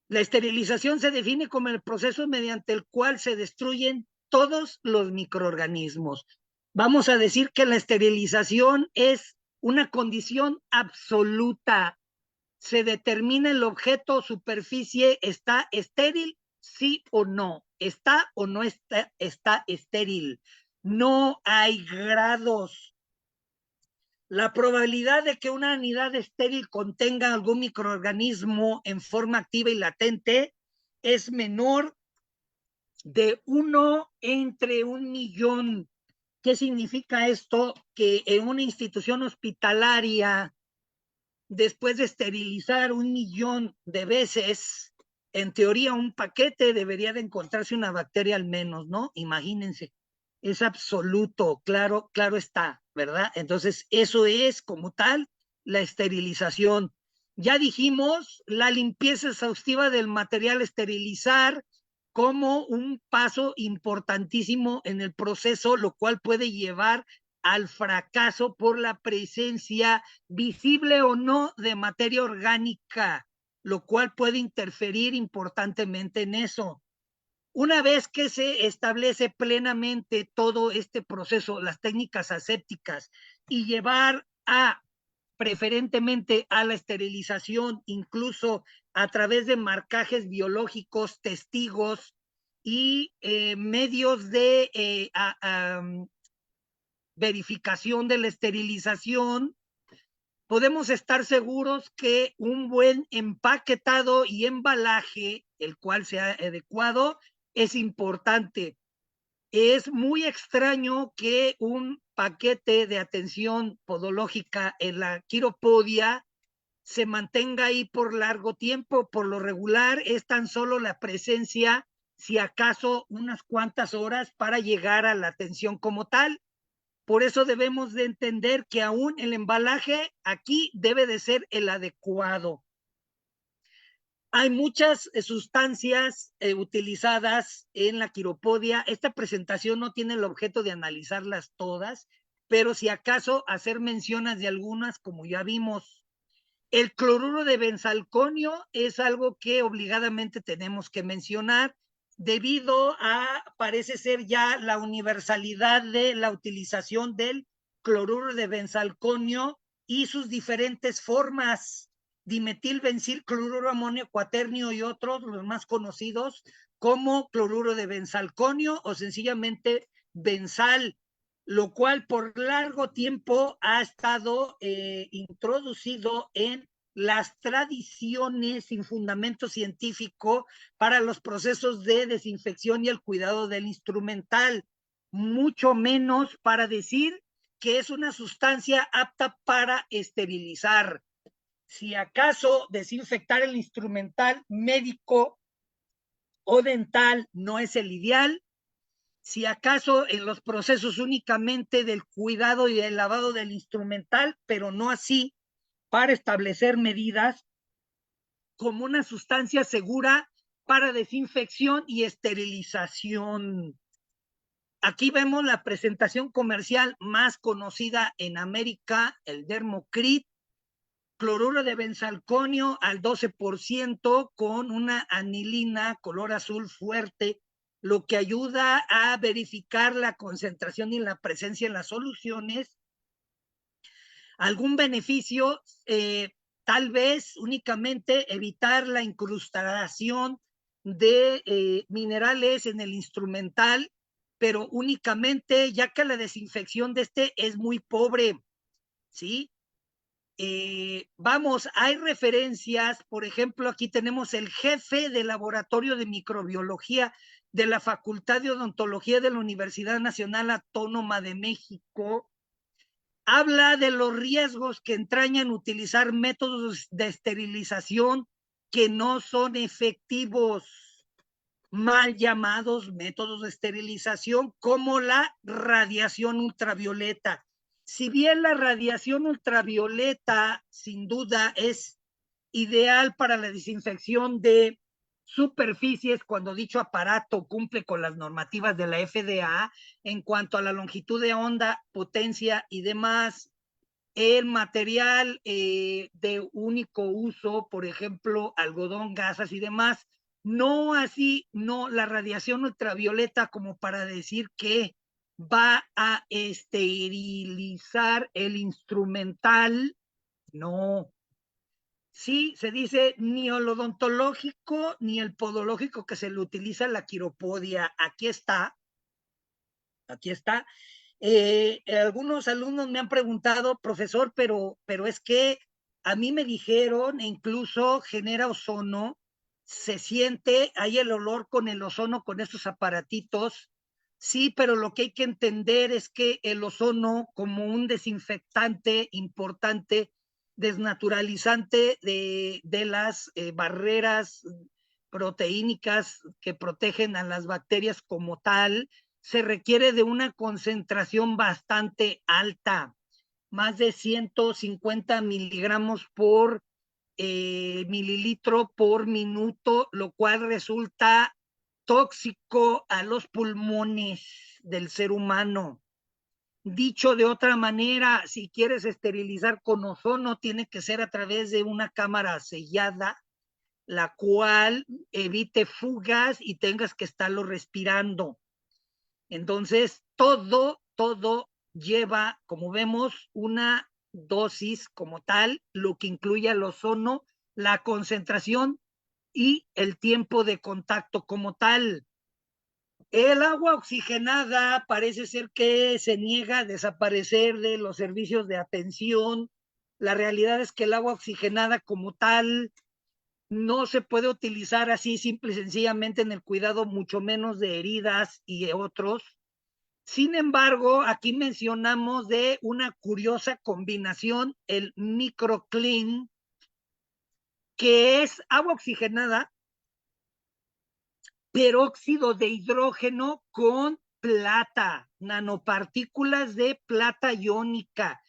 La esterilización se define como el proceso mediante el cual se destruyen todos los microorganismos. Vamos a decir que la esterilización es una condición absoluta. Se determina el objeto o superficie, ¿está estéril? Sí o no. ¿Está o no está estéril? No hay grados. La probabilidad de que una unidad estéril contenga algún microorganismo en forma activa y latente es menor de 1 entre 1.000.000. ¿Qué significa esto? Que en una institución hospitalaria, después de esterilizar 1.000.000 de veces, en teoría un paquete debería de encontrarse una bacteria al menos, ¿no? Imagínense. Es absoluto, claro está, ¿verdad? Entonces, eso es como tal la esterilización. Ya dijimos la limpieza exhaustiva del material a esterilizar como un paso importantísimo en el proceso, lo cual puede llevar al fracaso por la presencia visible o no de materia orgánica, lo cual puede interferir importantemente en eso. Una vez que se establece plenamente todo este proceso, las técnicas asépticas, y llevar preferentemente a la esterilización, incluso a través de marcajes biológicos, testigos y medios de verificación de la esterilización, podemos estar seguros que un buen empaquetado y embalaje, el cual sea adecuado, es importante. Es muy extraño que un paquete de atención podológica en la quiropodia se mantenga ahí por largo tiempo. Por lo regular es tan solo la presencia, si acaso unas cuantas horas, para llegar a la atención como tal. Por eso debemos de entender que aún el embalaje aquí debe de ser el adecuado. Hay muchas sustancias utilizadas en la quiropodia. Esta presentación no tiene el objeto de analizarlas todas, pero si acaso hacer menciones de algunas, como ya vimos. El cloruro de benzalconio es algo que obligadamente tenemos que mencionar debido a, parece ser ya la universalidad de la utilización del cloruro de benzalconio y sus diferentes formas, dimetilbencil, cloruro amonio cuaternio y otros, los más conocidos, como cloruro de benzalconio o sencillamente benzal, lo cual por largo tiempo ha estado introducido en las tradiciones sin fundamento científico para los procesos de desinfección y el cuidado del instrumental, mucho menos para decir que es una sustancia apta para esterilizar. Si acaso desinfectar el instrumental médico o dental no es el ideal, si acaso en los procesos únicamente del cuidado y el lavado del instrumental, pero no así para establecer medidas como una sustancia segura para desinfección y esterilización. Aquí vemos la presentación comercial más conocida en América, el Dermocrit, cloruro de benzalconio al 12% con una anilina color azul fuerte, lo que ayuda a verificar la concentración y la presencia en las soluciones. Algún beneficio, tal vez únicamente evitar la incrustación de minerales en el instrumental, pero únicamente ya que la desinfección de este es muy pobre, ¿sí? Vamos, hay referencias, por ejemplo, aquí tenemos el jefe del laboratorio de microbiología de la Facultad de Odontología de la Universidad Nacional Autónoma de México, habla de los riesgos que entrañan utilizar métodos de esterilización que no son efectivos, mal llamados métodos de esterilización, como la radiación ultravioleta. Si bien la radiación ultravioleta sin duda es ideal para la desinfección de superficies cuando dicho aparato cumple con las normativas de la FDA en cuanto a la longitud de onda, potencia y demás, el material de único uso, por ejemplo, algodón, gasas y demás, no así, no la radiación ultravioleta como para decir que va a esterilizar el instrumental, no. Sí, se dice ni el odontológico ni el podológico que se le utiliza en la quiropodia. Aquí está, aquí está. Algunos alumnos me han preguntado, profesor, pero es que a mí me dijeron, e incluso genera ozono, se siente, hay el olor con el ozono, con estos aparatitos. Sí, pero lo que hay que entender es que el ozono, como un desinfectante importante, desnaturalizante de las barreras proteínicas que protegen a las bacterias como tal, se requiere de una concentración bastante alta, más de 150 miligramos por mililitro por minuto, lo cual resulta tóxico a los pulmones del ser humano. Dicho de otra manera, si quieres esterilizar con ozono, tiene que ser a través de una cámara sellada, la cual evite fugas y tengas que estarlo respirando. Entonces, todo lleva, como vemos, una dosis como tal, lo que incluye el ozono, la concentración y el tiempo de contacto como tal. El agua oxigenada parece ser que se niega a desaparecer de los servicios de atención. La realidad es que el agua oxigenada como tal no se puede utilizar así simple y sencillamente en el cuidado, mucho menos de heridas y otros. Sin embargo, aquí mencionamos de una curiosa combinación, el MicroClean, que es agua oxigenada, peróxido de hidrógeno con plata, nanopartículas de plata iónica.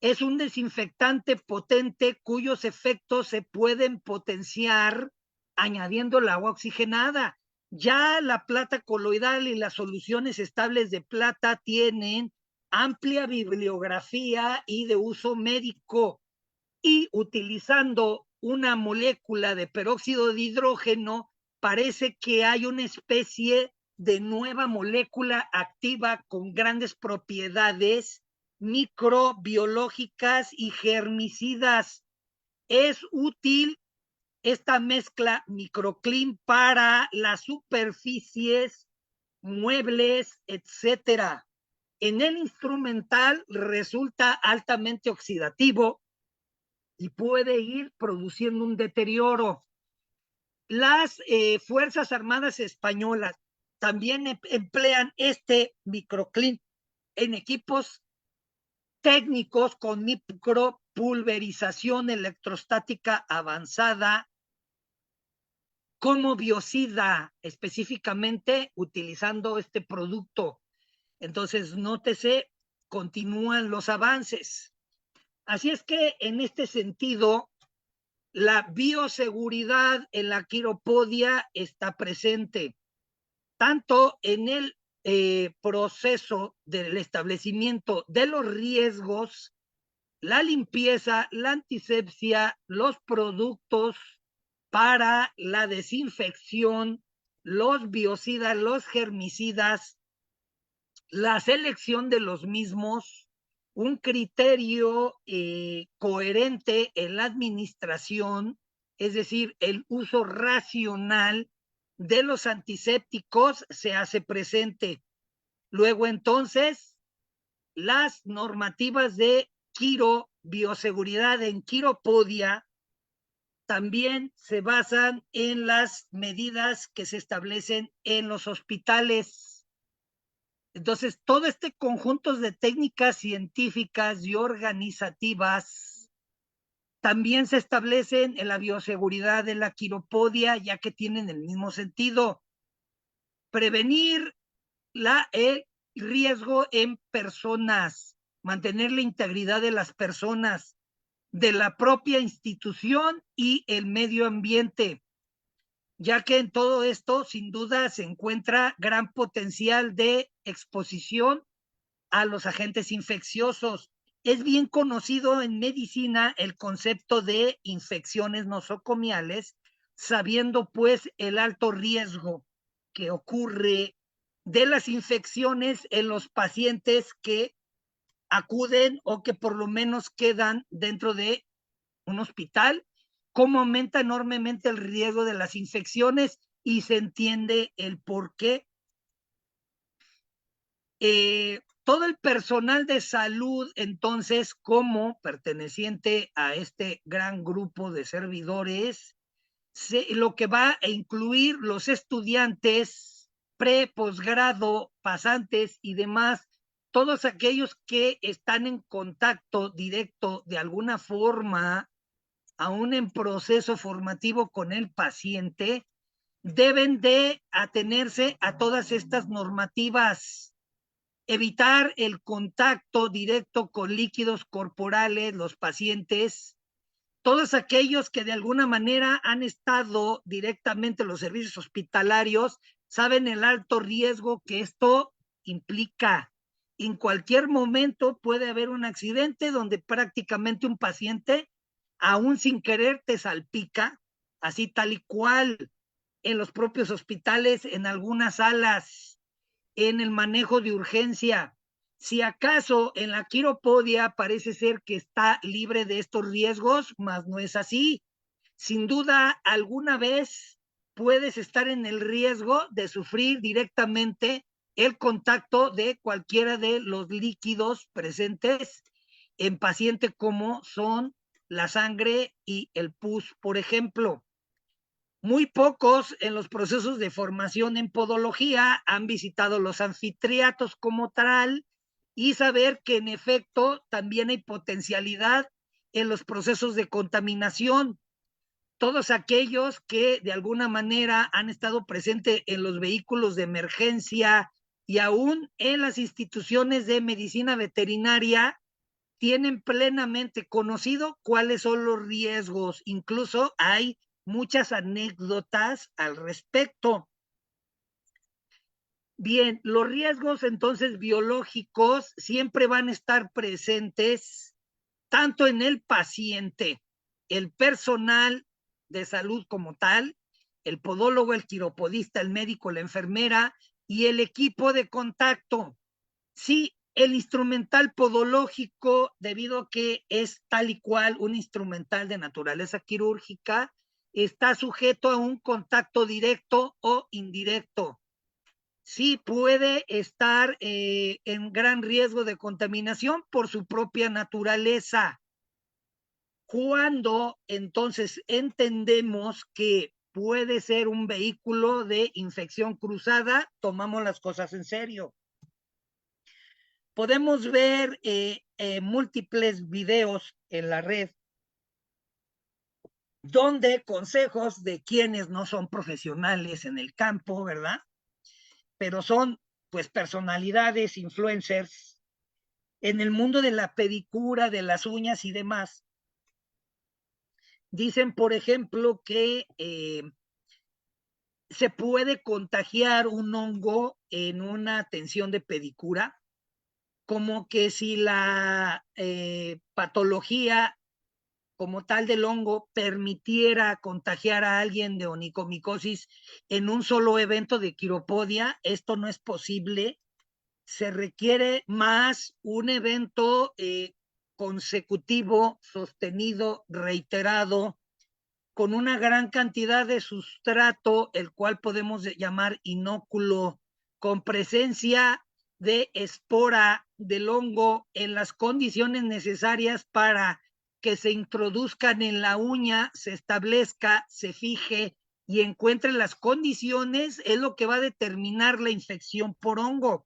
Es un desinfectante potente cuyos efectos se pueden potenciar añadiendo el agua oxigenada. Ya la plata coloidal y las soluciones estables de plata tienen amplia bibliografía y de uso médico, y utilizando una molécula de peróxido de hidrógeno, parece que hay una especie de nueva molécula activa con grandes propiedades microbiológicas y germicidas. Es útil esta mezcla microclean para las superficies, muebles, etcétera. En el instrumental resulta altamente oxidativo y puede ir produciendo un deterioro. Las Fuerzas Armadas Españolas también emplean este microclean en equipos técnicos con micropulverización electrostática avanzada como biocida, específicamente utilizando este producto. Entonces, nótese, continúan los avances. Así es que en este sentido, la bioseguridad en la quiropodia está presente, tanto en el proceso del establecimiento de los riesgos, la limpieza, la antisepsia, los productos para la desinfección, los biocidas, los germicidas, la selección de los mismos, un criterio coherente en la administración, es decir, el uso racional de los antisépticos se hace presente. Luego, entonces, las normativas de bioseguridad en quiropodia también se basan en las medidas que se establecen en los hospitales. Entonces, todo este conjunto de técnicas científicas y organizativas también se establecen en la bioseguridad de la quiropodia, ya que tienen el mismo sentido. Prevenir el riesgo en personas, mantener la integridad de las personas, de la propia institución y el medio ambiente, ya que en todo esto sin duda se encuentra gran potencial de exposición a los agentes infecciosos. Es bien conocido en medicina el concepto de infecciones nosocomiales, sabiendo pues el alto riesgo que ocurre de las infecciones en los pacientes que acuden o que por lo menos quedan dentro de un hospital, cómo aumenta enormemente el riesgo de las infecciones y se entiende el por qué. Todo el personal de salud, entonces, como perteneciente a este gran grupo de servidores, lo que va a incluir los estudiantes, posgrado, pasantes y demás, todos aquellos que están en contacto directo de alguna forma, aún en proceso formativo con el paciente, deben de atenerse a todas estas normativas. Evitar el contacto directo con líquidos corporales, los pacientes, todos aquellos que de alguna manera han estado directamente en los servicios hospitalarios, saben el alto riesgo que esto implica. En cualquier momento puede haber un accidente donde prácticamente un paciente, aún sin querer, te salpica, así tal y cual, en los propios hospitales, en algunas salas, en el manejo de urgencia. Si acaso en la quiropodia parece ser que está libre de estos riesgos, mas no es así. Sin duda, alguna vez puedes estar en el riesgo de sufrir directamente el contacto de cualquiera de los líquidos presentes en paciente, como son la sangre y el pus, por ejemplo. Muy pocos en los procesos de formación en podología han visitado los anfiteatros como tal y saber que en efecto también hay potencialidad en los procesos de contaminación. Todos aquellos que de alguna manera han estado presentes en los vehículos de emergencia y aún en las instituciones de medicina veterinaria tienen plenamente conocido cuáles son los riesgos. Incluso hay muchas anécdotas al respecto. Bien, los riesgos entonces biológicos siempre van a estar presentes tanto en el paciente, el personal de salud como tal, el podólogo, el quiropodista, el médico, la enfermera y el equipo de contacto. Sí, el instrumental podológico, debido a que es tal y cual un instrumental de naturaleza quirúrgica, está sujeto a un contacto directo o indirecto. Sí, puede estar en gran riesgo de contaminación por su propia naturaleza. Cuando entonces entendemos que puede ser un vehículo de infección cruzada, tomamos las cosas en serio. Podemos ver múltiples videos en la red donde consejos de quienes no son profesionales en el campo, ¿verdad? Pero son pues personalidades, influencers, en el mundo de la pedicura, de las uñas y demás. Dicen, por ejemplo, que se puede contagiar un hongo en una atención de pedicura, como que si la patología como tal del hongo permitiera contagiar a alguien de onicomicosis en un solo evento de quiropodia. Esto no es posible. Se requiere más un evento consecutivo, sostenido, reiterado, con una gran cantidad de sustrato, el cual podemos llamar inóculo, con presencia de espora del hongo en las condiciones necesarias para que se introduzcan en la uña, se establezca, se fije y encuentre las condiciones, es lo que va a determinar la infección por hongo.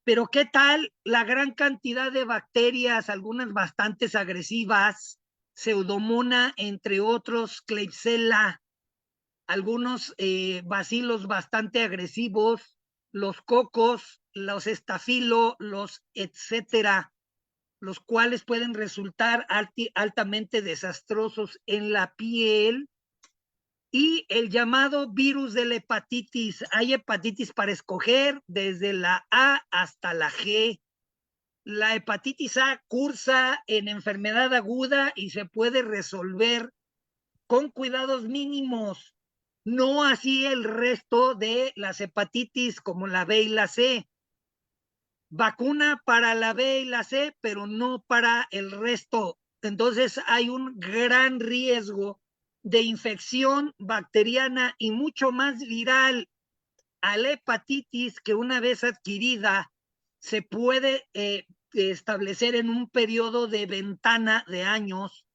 Pero ¿qué tal la gran cantidad de bacterias, algunas bastante agresivas, Pseudomonas, entre otros, Klebsiella, algunos bacilos bastante agresivos, los cocos, los estafilo, los etcétera, los cuales pueden resultar altamente desastrosos en la piel? Y el llamado virus de la hepatitis. Hay hepatitis para escoger desde la A hasta la G. La hepatitis A cursa en enfermedad aguda y se puede resolver con cuidados mínimos. No así el resto de las hepatitis como la B y la C. Vacuna para la B y la C, pero no para el resto. Entonces hay un gran riesgo de infección bacteriana y mucho más viral a la hepatitis, que una vez adquirida se puede establecer en un periodo de ventana de años,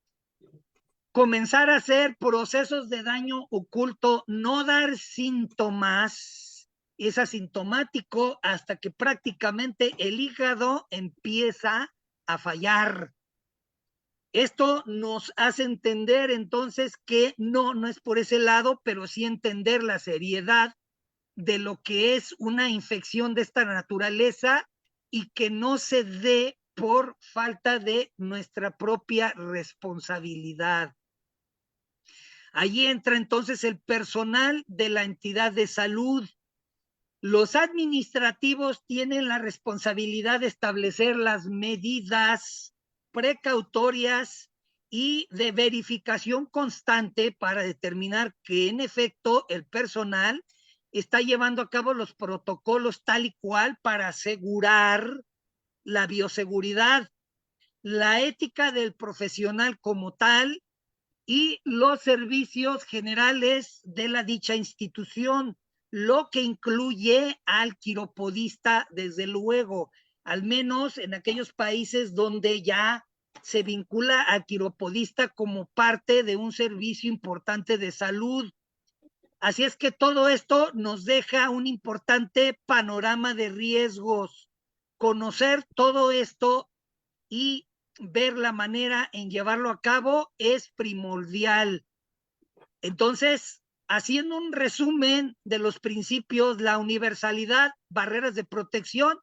comenzar a hacer procesos de daño oculto, no dar síntomas, es asintomático hasta que prácticamente el hígado empieza a fallar. Esto nos hace entender entonces que no es por ese lado, pero sí entender la seriedad de lo que es una infección de esta naturaleza y que no se dé por falta de nuestra propia responsabilidad. Allí entra entonces el personal de la entidad de salud. Los administrativos tienen la responsabilidad de establecer las medidas precautorias y de verificación constante para determinar que en efecto el personal está llevando a cabo los protocolos tal y cual para asegurar la bioseguridad, la ética del profesional como tal y los servicios generales de la dicha institución, lo que incluye al quiropodista, desde luego, al menos en aquellos países donde ya se vincula al quiropodista como parte de un servicio importante de salud. Así es que todo esto nos deja un importante panorama de riesgos. Conocer todo esto y ver la manera en llevarlo a cabo es primordial. Entonces, haciendo un resumen de los principios, la universalidad, barreras de protección,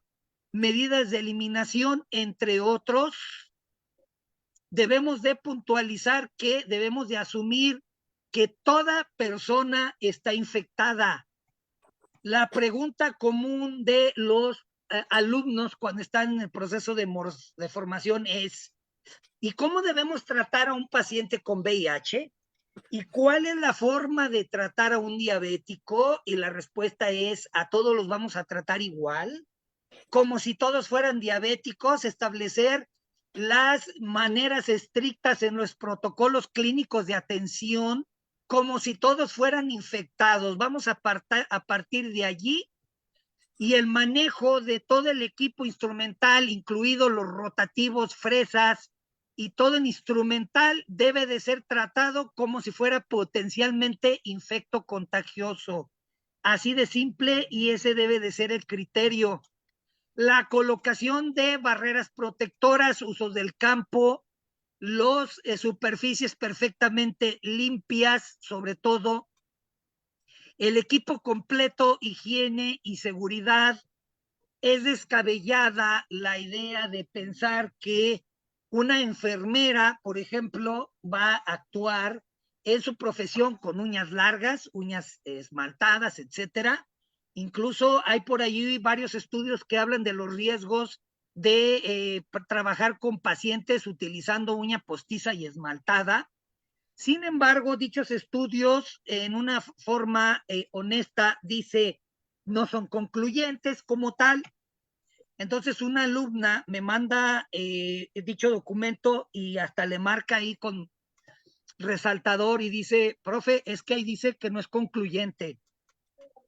medidas de eliminación, entre otros, debemos de puntualizar que debemos de asumir que toda persona está infectada. La pregunta común de los alumnos cuando están en el proceso de formación es, ¿y cómo debemos tratar a un paciente con VIH? ¿Y cuál es la forma de tratar a un diabético? Y la respuesta es, ¿a todos los vamos a tratar igual? Como si todos fueran diabéticos, establecer las maneras estrictas en los protocolos clínicos de atención, como si todos fueran infectados. Vamos a partir de allí, y el manejo de todo el equipo instrumental, incluidos los rotativos, fresas y todo el instrumental, debe de ser tratado como si fuera potencialmente infecto contagioso. Así de simple, y ese debe de ser el criterio. La colocación de barreras protectoras, usos del campo, los superficies perfectamente limpias, sobre todo, el equipo completo, higiene y seguridad. Es descabellada la idea de pensar que una enfermera, por ejemplo, va a actuar en su profesión con uñas largas, uñas esmaltadas, etcétera. Incluso hay por allí varios estudios que hablan de los riesgos de trabajar con pacientes utilizando uña postiza y esmaltada. Sin embargo, dichos estudios, en una forma honesta, dice, no son concluyentes como tal. Entonces una alumna me manda dicho documento y hasta le marca ahí con resaltador y dice, profe, es que ahí dice que no es concluyente.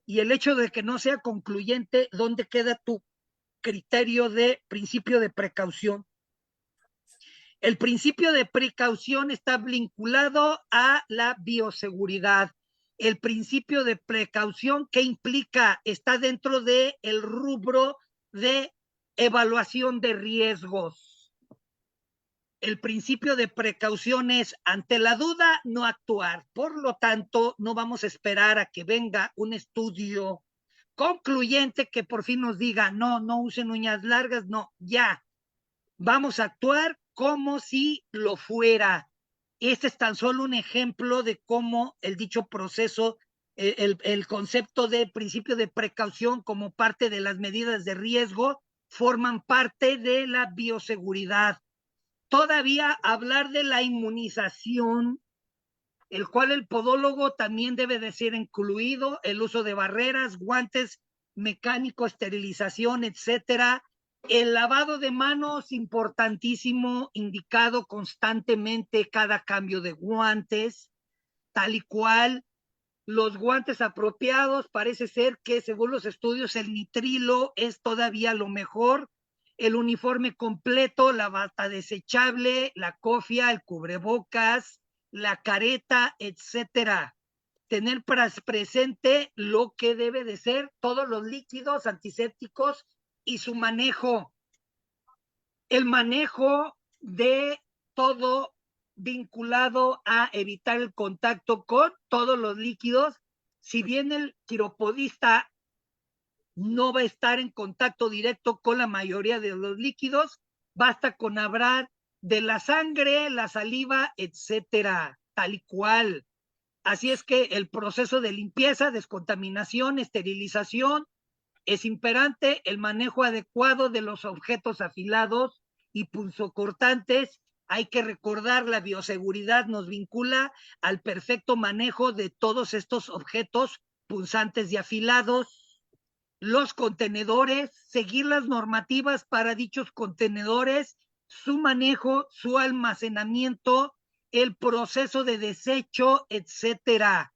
Y el hecho de que no sea concluyente, ¿dónde queda tu criterio de principio de precaución? El principio de precaución está vinculado a la bioseguridad. El principio de precaución, ¿qué implica? Está dentro del rubro de evaluación de riesgos. El principio de precaución es, ante la duda, no actuar. Por lo tanto, no vamos a esperar a que venga un estudio concluyente que por fin nos diga, no, no usen uñas largas, no, ya. Vamos a actuar como si lo fuera. Este es tan solo un ejemplo de cómo el dicho proceso, el concepto de principio de precaución como parte de las medidas de riesgo, forman parte de la bioseguridad. Todavía hablar de la inmunización, el cual el podólogo también debe de ser incluido, el uso de barreras, guantes mecánicos, esterilización, etcétera. El lavado de manos, importantísimo, indicado constantemente cada cambio de guantes, tal y cual. Los guantes apropiados, parece ser que según los estudios el nitrilo es todavía lo mejor. El uniforme completo, la bata desechable, la cofia, el cubrebocas, la careta, etcétera. Tener presente lo que debe de ser todos los líquidos antisépticos y su manejo. El manejo de todo vinculado a evitar el contacto con todos los líquidos. Si bien el quiropodista no va a estar en contacto directo con la mayoría de los líquidos, basta con hablar de la sangre, la saliva, etcétera, tal y cual. Así es que el proceso de limpieza, descontaminación, esterilización, es imperante el manejo adecuado de los objetos afilados y punzocortantes. Hay que recordar, la bioseguridad nos vincula al perfecto manejo de todos estos objetos punzantes y afilados. Los contenedores, seguir las normativas para dichos contenedores, su manejo, su almacenamiento, el proceso de desecho, etcétera.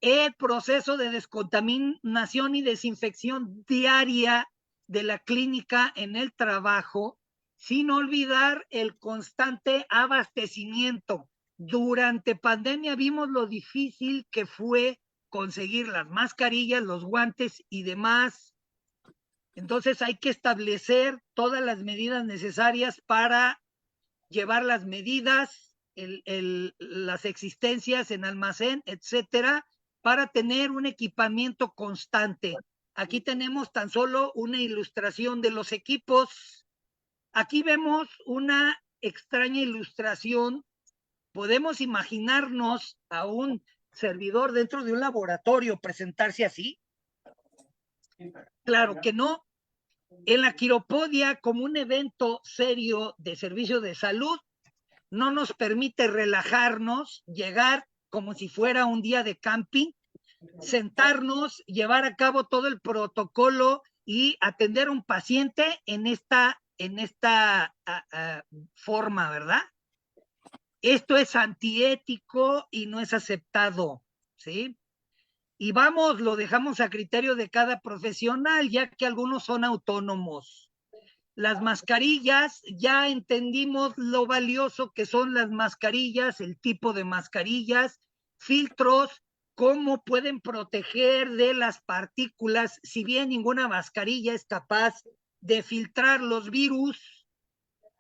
El proceso de descontaminación y desinfección diaria de la clínica en el trabajo, sin olvidar el constante abastecimiento. Durante pandemia vimos lo difícil que fue conseguir las mascarillas, los guantes y demás. Entonces hay que establecer todas las medidas necesarias para llevar las medidas, las existencias en almacén, etcétera, para tener un equipamiento constante. Aquí tenemos tan solo una ilustración de los equipos. Aquí vemos una extraña ilustración ¿Podemos imaginarnos a un servidor dentro de un laboratorio presentarse así? Claro que no. En la quiropodia, como un evento serio de servicio de salud, no nos permite relajarnos, llegar como si fuera un día de camping, sentarnos, llevar a cabo todo el protocolo y atender a un paciente en esta forma, ¿verdad? Esto es antiético y no es aceptado, ¿sí? Y vamos, lo dejamos a criterio de cada profesional, ya que algunos son autónomos. Las mascarillas, ya entendimos lo valioso que son las mascarillas, el tipo de mascarillas, filtros, cómo pueden proteger de las partículas, si bien ninguna mascarilla es capaz de filtrar los virus,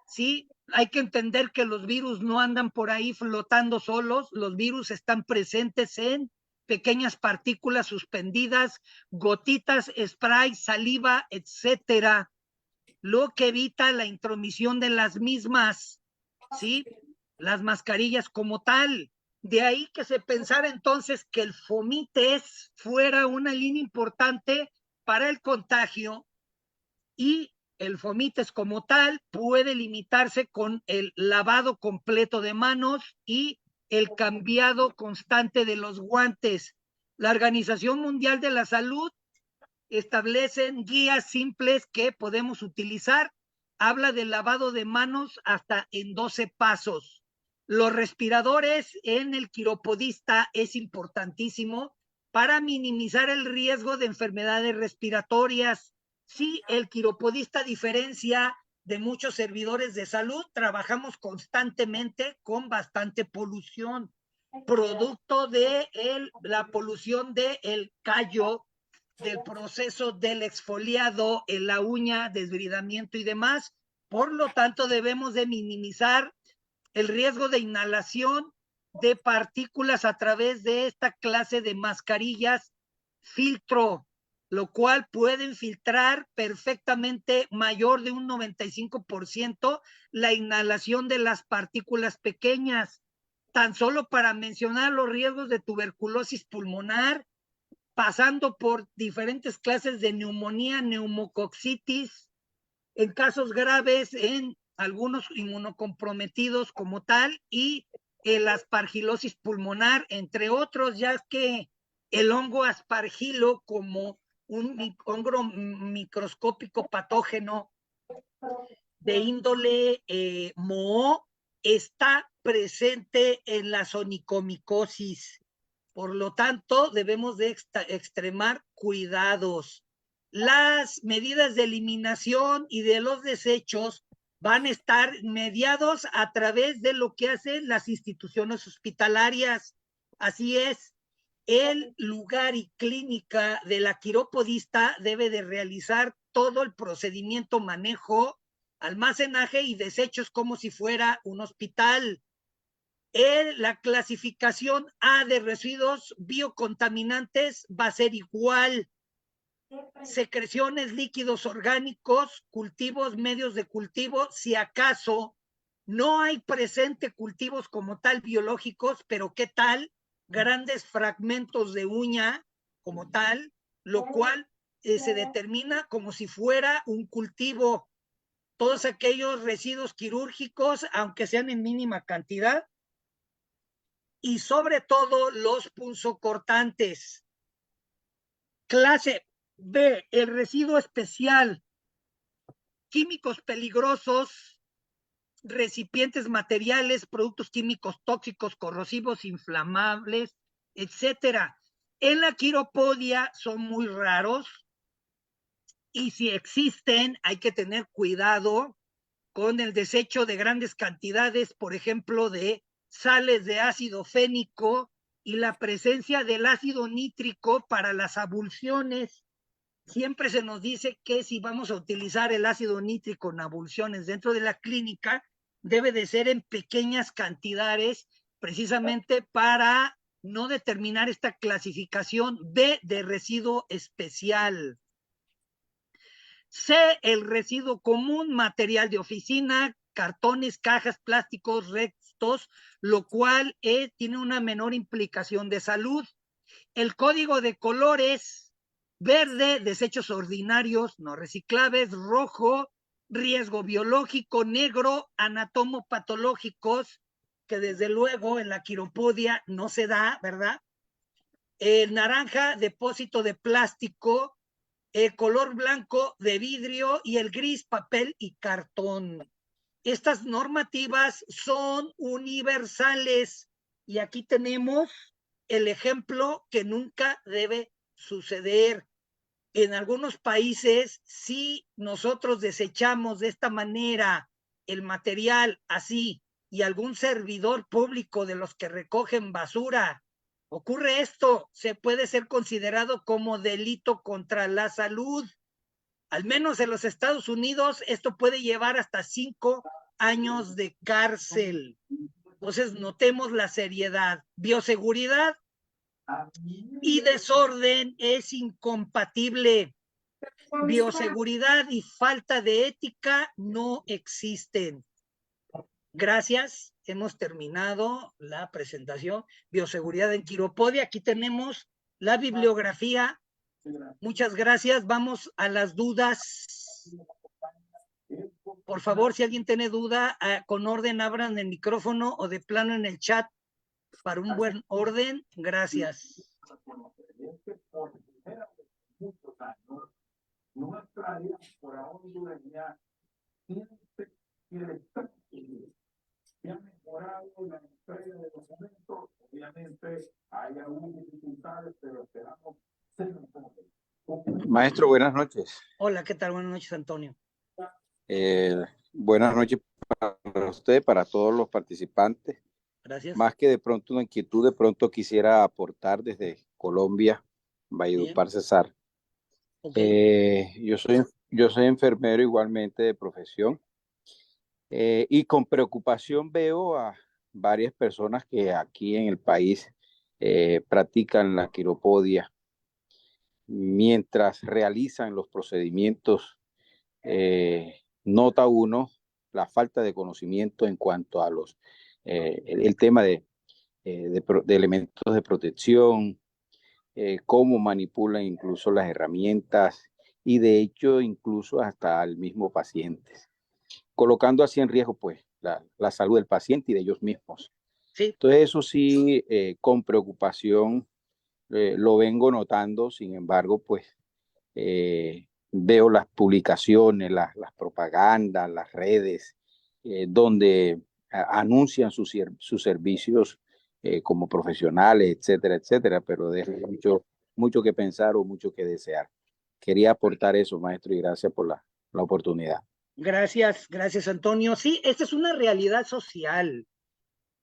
¿sí? Hay que entender que los virus no andan por ahí flotando solos, los virus están presentes en pequeñas partículas suspendidas, gotitas, spray, saliva, etcétera, lo que evita la intromisión de las mismas, ¿sí? Las mascarillas como tal. De ahí que se pensara entonces que el fomites fuera una línea importante para el contagio, y el fomites como tal puede limitarse con el lavado completo de manos y el cambiado constante de los guantes. La Organización Mundial de la Salud establecen guías simples que podemos utilizar. Habla del lavado de manos hasta en 12 pasos. Los respiradores en el quiropodista es importantísimo para minimizar el riesgo de enfermedades respiratorias. Sí, el quiropodista, a diferencia de muchos servidores de salud, trabajamos constantemente con bastante polución, producto de la polución del callo, del proceso del exfoliado en la uña, desbridamiento y demás. Por lo tanto, debemos de minimizar el riesgo de inhalación de partículas a través de esta clase de mascarillas filtro, lo cual pueden filtrar perfectamente mayor de un 95% la inhalación de las partículas pequeñas. Tan solo para mencionar los riesgos de tuberculosis pulmonar, pasando por diferentes clases de neumonía, neumocoxitis, en casos graves en algunos inmunocomprometidos como tal, y la aspargilosis pulmonar, entre otros, ya que el hongo aspargilo, como un hongo microscópico patógeno de índole moho, está presente en la onicomicosis. Por lo tanto, debemos de extremar cuidados. Las medidas de eliminación y de los desechos van a estar mediados a través de lo que hacen las instituciones hospitalarias. Así es, el lugar y clínica de la quiropodista debe de realizar todo el procedimiento, manejo, almacenaje y desechos como si fuera un hospital. La clasificación A de residuos biocontaminantes va a ser igual. Secreciones, líquidos orgánicos, cultivos, medios de cultivo, si acaso no hay presente cultivos como tal biológicos, pero ¿qué tal? Grandes fragmentos de uña como tal, lo cual se determina como si fuera un cultivo. Todos aquellos residuos quirúrgicos, aunque sean en mínima cantidad, y sobre todo los punzocortantes. Clase B, el residuo especial, químicos peligrosos, recipientes materiales, productos químicos tóxicos, corrosivos, inflamables, etcétera. En la quiropodia son muy raros, y si existen hay que tener cuidado con el desecho de grandes cantidades, por ejemplo, de sales de ácido fénico y la presencia del ácido nítrico para las abulsiones. Siempre se nos dice que si vamos a utilizar el ácido nítrico en abulsiones dentro de la clínica, debe de ser en pequeñas cantidades, precisamente para no determinar esta clasificación B de residuo especial. C, el residuo común, material de oficina, cartones, cajas, plásticos, restos alimentos, lo cual tiene una menor implicación de salud. El código de colores: verde, desechos ordinarios no reciclables; rojo, riesgo biológico; negro, anatomopatológicos, que desde luego en la quiropodia no se da, ¿verdad? El naranja, depósito de plástico; el color blanco, de vidrio; y el gris, papel y cartón. Estas normativas son universales y aquí tenemos el ejemplo que nunca debe suceder. En algunos países, si nosotros desechamos de esta manera el material así, y algún servidor público de los que recogen basura ocurre esto, se puede ser considerado como delito contra la salud. Al menos en los Estados Unidos, esto puede llevar hasta 5 años de cárcel. Entonces, notemos la seriedad. Bioseguridad y desorden es incompatible. Bioseguridad y falta de ética no existen. Gracias, hemos terminado la presentación. Bioseguridad en quiropodia. Aquí tenemos la bibliografía. Muchas gracias. Vamos a las dudas. Por favor, si alguien tiene duda, con orden abran el micrófono o de plano en el chat para un buen orden. Gracias. Nuestra diáspora hondureña se ha mejorado la entrega de documentos. Obviamente hay algunas dificultades, pero esperamos ser mejores. Maestro, buenas noches. Hola, ¿qué tal? Buenas noches, Antonio. Buenas noches para usted, para todos los participantes. Gracias. Más que de pronto una inquietud, de pronto quisiera aportar desde Colombia, Valledupar, Cesar. Okay. Yo soy enfermero igualmente de profesión, y con preocupación veo a varias personas que aquí en el país practican la quiropodia mientras realizan los procedimientos. Nota uno la falta de conocimiento en cuanto a el tema de elementos de protección, cómo manipulan incluso las herramientas y de hecho incluso hasta al mismo paciente, colocando así en riesgo pues la salud del paciente y de ellos mismos. Sí. Entonces eso sí, con preocupación lo vengo notando. Sin embargo, pues veo las publicaciones, las propagandas, las redes, donde anuncian sus servicios como profesionales, etcétera, etcétera, pero deja mucho que pensar o mucho que desear. Quería aportar eso, maestro, y gracias por la oportunidad. Gracias, gracias, Antonio. Sí, esta es una realidad social.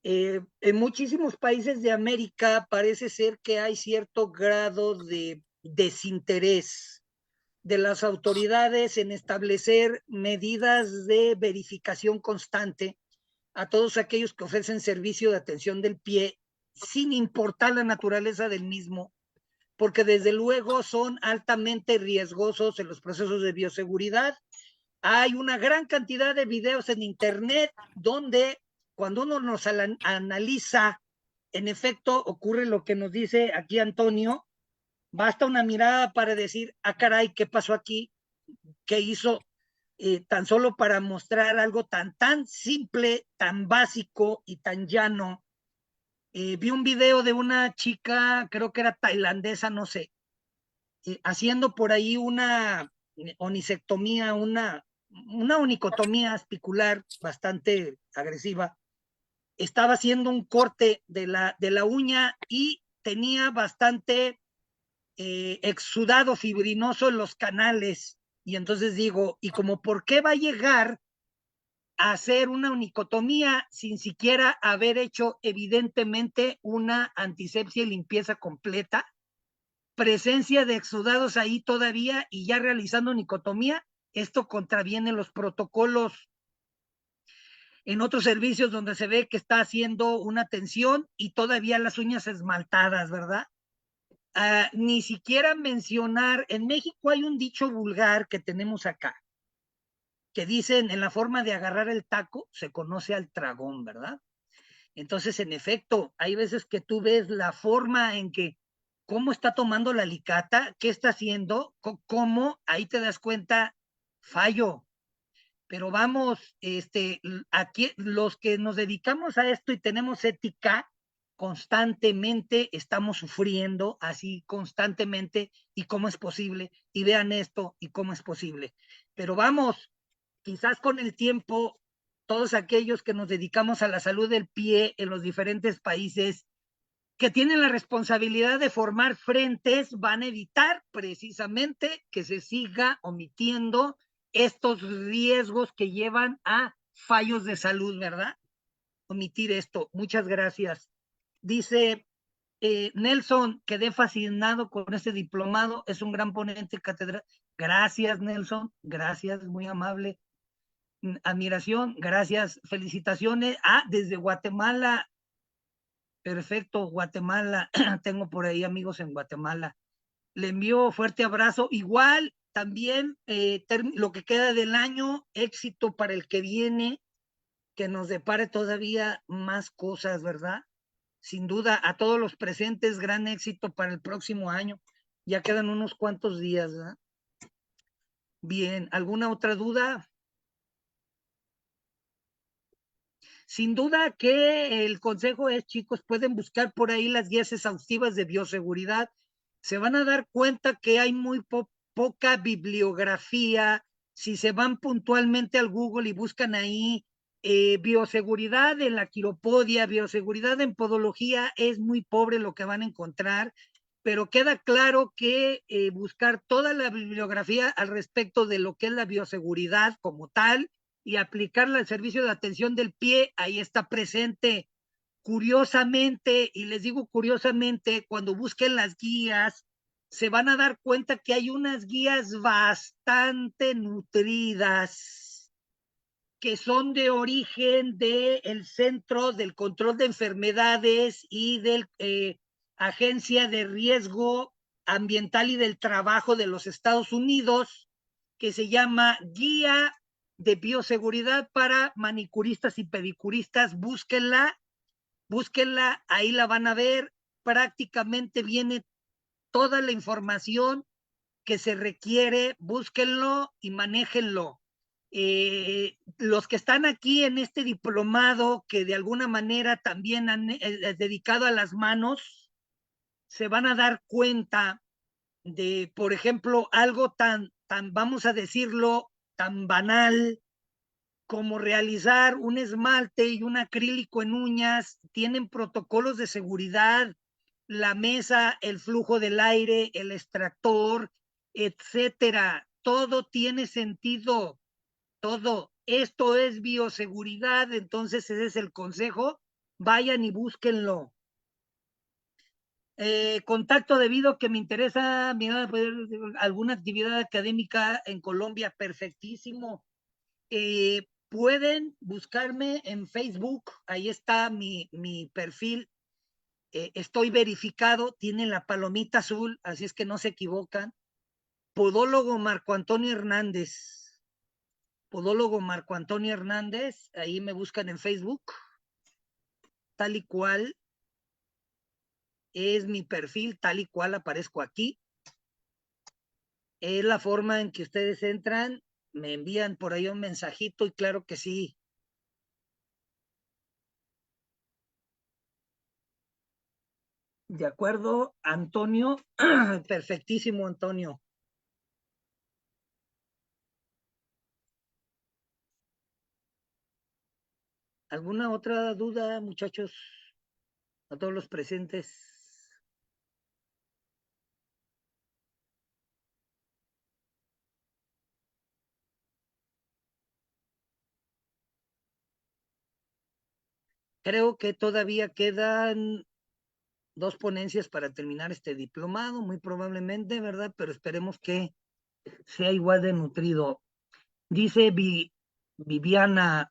En muchísimos países de América parece ser que hay cierto grado de desinterés de las autoridades en establecer medidas de verificación constante a todos aquellos que ofrecen servicio de atención del pie, sin importar la naturaleza del mismo, porque desde luego son altamente riesgosos en los procesos de bioseguridad. Hay una gran cantidad de videos en internet donde cuando uno nos analiza, en efecto ocurre lo que nos dice aquí Antonio. Basta una mirada para decir, ah, caray, ¿qué pasó aquí? ¿Qué hizo? Tan solo para mostrar algo tan simple, tan básico y tan llano. Vi un video de una chica, creo que era tailandesa, no sé, haciendo por ahí una onisectomía, una onicotomía aspicular bastante agresiva. Estaba haciendo un corte de la uña y tenía bastante exudado fibrinoso en los canales. Y entonces digo, ¿y como por qué va a llegar a hacer una onicotomía sin siquiera haber hecho evidentemente una antisepsia y limpieza completa? Presencia de exudados ahí todavía y ya realizando onicotomía. Esto contraviene los protocolos. En otros servicios donde se ve que está haciendo una tensión y todavía las uñas esmaltadas, ¿verdad? Ni siquiera mencionar, en México hay un dicho vulgar que tenemos acá, que dicen, en la forma de agarrar el taco se conoce al tragón, ¿verdad? Entonces, en efecto, hay veces que tú ves la forma en que, cómo está tomando la alicata, qué está haciendo, cómo, ahí te das cuenta, fallo. Pero vamos, aquí los que nos dedicamos a esto y tenemos ética, constantemente estamos sufriendo así constantemente y cómo es posible, y vean esto y cómo es posible. Pero vamos, quizás con el tiempo, todos aquellos que nos dedicamos a la salud del pie en los diferentes países que tienen la responsabilidad de formar frentes van a evitar precisamente que se siga omitiendo estos riesgos que llevan a fallos de salud, ¿verdad? Omitir esto. Muchas gracias. Dice Nelson, quedé fascinado con este diplomado, es un gran ponente catedral. Gracias, Nelson, gracias, muy amable. Admiración, gracias, felicitaciones. Desde Guatemala, perfecto, Guatemala, tengo por ahí amigos en Guatemala. Le envío fuerte abrazo. Igual, también lo que queda del año, éxito para el que viene, que nos depare todavía más cosas, ¿verdad? Sin duda, a todos los presentes, gran éxito para el próximo año. Ya quedan unos cuantos días, ¿verdad? Bien, ¿alguna otra duda? Sin duda que el consejo es, chicos, pueden buscar por ahí las guías exhaustivas de bioseguridad. Se van a dar cuenta que hay muy poca bibliografía. Si se van puntualmente al Google y buscan ahí bioseguridad en la quiropodia, bioseguridad en podología, es muy pobre lo que van a encontrar, pero queda claro que buscar toda la bibliografía al respecto de lo que es la bioseguridad como tal, y aplicarla al servicio de atención del pie, ahí está presente. Curiosamente, y les digo curiosamente, cuando busquen las guías, se van a dar cuenta que hay unas guías bastante nutridas, que son de origen del Centro del Control de Enfermedades y del Agencia de Riesgo Ambiental y del Trabajo de los Estados Unidos, que se llama Guía de Bioseguridad para Manicuristas y Pedicuristas. Búsquenla, ahí la van a ver. Prácticamente viene toda la información que se requiere, búsquenlo y manéjenlo. Los que están aquí en este diplomado, que de alguna manera también han dedicado a las manos, se van a dar cuenta de, por ejemplo, algo tan, vamos a decirlo, tan banal como realizar un esmalte y un acrílico en uñas. Tienen protocolos de seguridad, la mesa, el flujo del aire, el extractor, etcétera. Todo tiene sentido, todo. Esto es bioseguridad, entonces ese es el consejo. Vayan y búsquenlo. Contacto debido que me interesa mirar alguna actividad académica en Colombia, perfectísimo. Pueden buscarme en Facebook, ahí está mi perfil. Estoy verificado, tiene la palomita azul, así es que no se equivocan. Podólogo Marco Antonio Hernández. Podólogo Marco Antonio Hernández, ahí me buscan en Facebook, tal y cual es mi perfil, tal y cual aparezco aquí. Es la forma en que ustedes entran, me envían por ahí un mensajito y claro que sí. De acuerdo, Antonio. Perfectísimo, Antonio. ¿Alguna otra duda, muchachos? A todos los presentes. Creo que todavía quedan 2 ponencias para terminar este diplomado, muy probablemente, ¿verdad? Pero esperemos que sea igual de nutrido. Dice Viviana,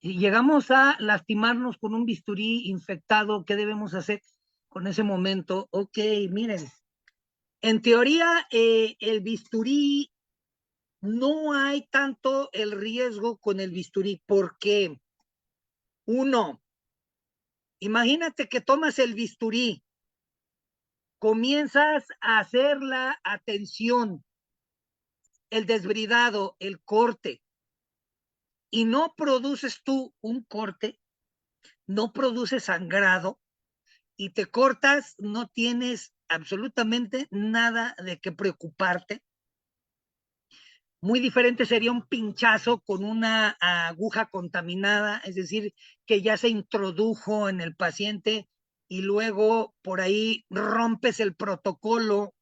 si llegamos a lastimarnos con un bisturí infectado, ¿qué debemos hacer con ese momento? Ok, miren, en teoría el bisturí, no hay tanto el riesgo con el bisturí. ¿Por qué? Uno, Imagínate que tomas el bisturí, comienzas a hacer la atención, el desbridado, el corte, y no produces tú un corte, no produces sangrado, y te cortas, no tienes absolutamente nada de qué preocuparte. Muy diferente sería un pinchazo con una aguja contaminada, es decir, que ya se introdujo en el paciente y luego por ahí rompes el protocolo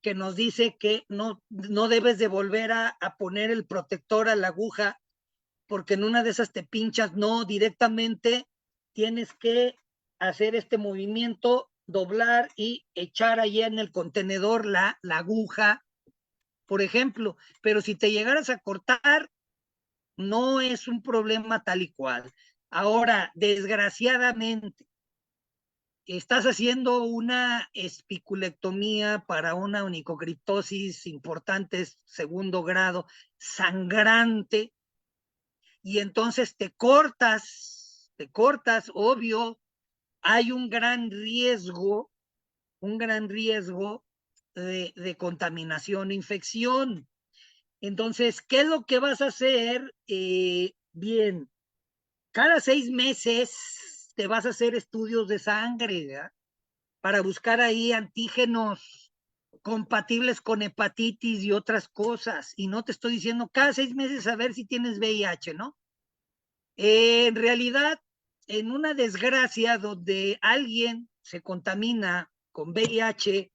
que nos dice que no debes de volver a poner el protector a la aguja porque en una de esas te pinchas, no, directamente tienes que hacer este movimiento, doblar y echar allí en el contenedor la aguja, por ejemplo, pero si te llegaras a cortar, no es un problema tal y cual. Ahora, desgraciadamente, estás haciendo una espiculectomía para una onicocriptosis importante, segundo grado, sangrante, y entonces te cortas, obvio, hay un gran riesgo de contaminación e infección. Entonces, ¿qué es lo que vas a hacer? Bien, cada 6 meses te vas a hacer estudios de sangre, ¿verdad? Para buscar ahí antígenos compatibles con hepatitis y otras cosas. Y no te estoy diciendo cada 6 meses a ver si tienes VIH, ¿no? En realidad, en una desgracia donde alguien se contamina con VIH,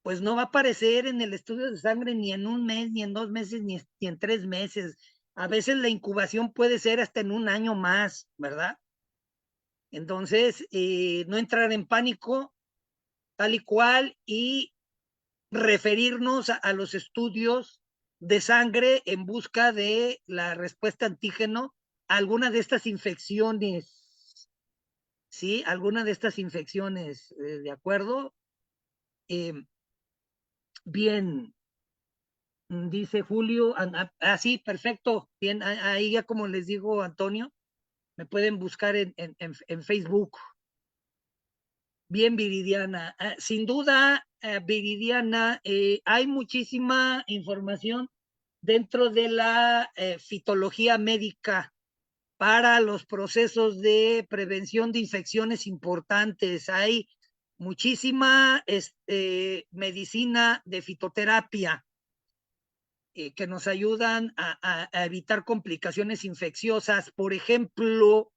pues no va a aparecer en el estudio de sangre ni en un mes, ni en 2 meses, ni en 3 meses. A veces la incubación puede ser hasta en un año más, ¿verdad? Entonces, no entrar en pánico, tal y cual, y referirnos a los estudios de sangre en busca de la respuesta antígeno a alguna de estas infecciones, ¿sí? Alguna de estas infecciones, ¿de acuerdo? Bien, dice Julio, sí, perfecto, bien, ahí ya como les digo, Antonio, me pueden buscar en Facebook. Bien, Viridiana. Sin duda, Viridiana, hay muchísima información dentro de la fitología médica para los procesos de prevención de infecciones importantes. Hay muchísima medicina de fitoterapia que nos ayudan a evitar complicaciones infecciosas. Por ejemplo,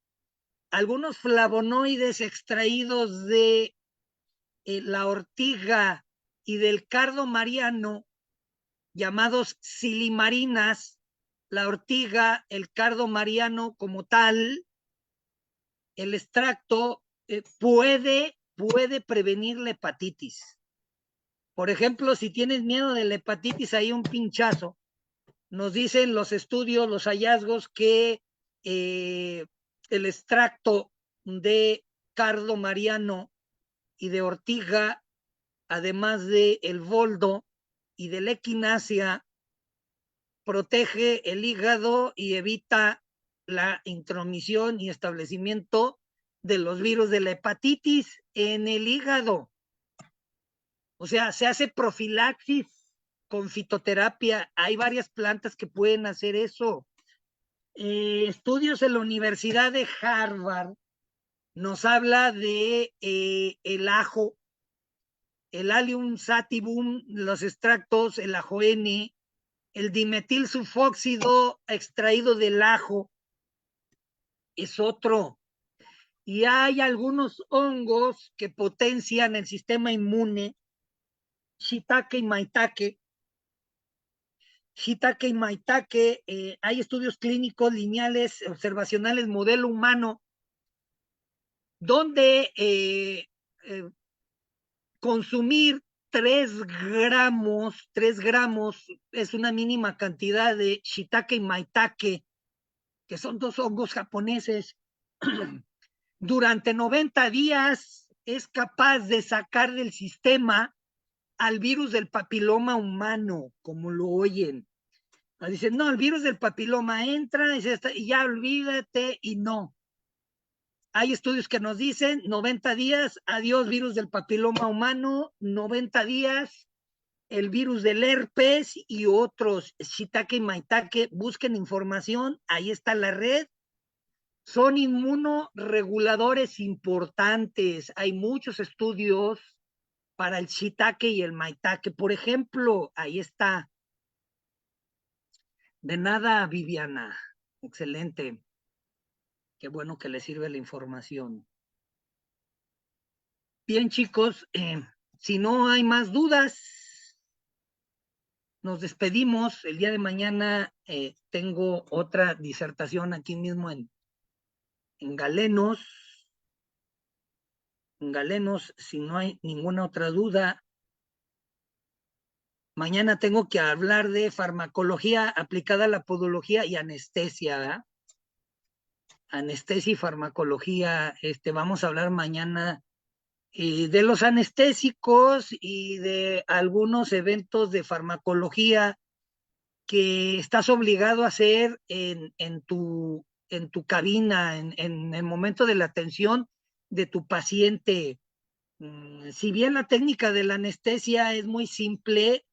algunos flavonoides extraídos de la ortiga y del cardo mariano, llamados silimarinas, la ortiga, el cardo mariano como tal, el extracto puede prevenir la hepatitis. Por ejemplo, si tienes miedo de la hepatitis, hay un pinchazo. Nos dicen los estudios, los hallazgos, que el extracto de cardo mariano y de ortiga, además de el boldo y de la equinacia, protege el hígado y evita la intromisión y establecimiento de los virus de la hepatitis en el hígado. O sea, se hace profilaxis con fitoterapia. Hay varias plantas que pueden hacer eso. Estudios en la Universidad de Harvard nos habla de el ajo, el Allium sativum, los extractos, el ajo N, el dimetil sulfóxido extraído del ajo, es otro. Y hay algunos hongos que potencian el sistema inmune, shiitake y maitake. Shiitake y maitake, hay estudios clínicos lineales, observacionales, modelo humano, donde consumir 3 gramos es una mínima cantidad de shiitake y maitake, que son 2 hongos japoneses, durante 90 días es capaz de sacar del sistema al virus del papiloma humano, como lo oyen. Dicen, no, el virus del papiloma entra y ya olvídate, y no. Hay estudios que nos dicen 90 días, adiós virus del papiloma humano, 90 días, el virus del herpes y otros, shiitake y maitake, busquen información, ahí está la red. Son inmunoreguladores importantes, hay muchos estudios para el shiitake y el maitake. Por ejemplo, ahí está. De nada, Viviana. Excelente. Qué bueno que les sirve la información. Bien, chicos, si no hay más dudas, nos despedimos. El día de mañana tengo otra disertación aquí mismo en Galenos. En Galenos, si no hay ninguna otra duda. Mañana tengo que hablar de farmacología aplicada a la podología y anestesia, ¿verdad? Anestesia y farmacología. Vamos a hablar mañana de los anestésicos y de algunos eventos de farmacología que estás obligado a hacer en tu cabina, en el momento de la atención de tu paciente. Si bien la técnica de la anestesia es muy simple,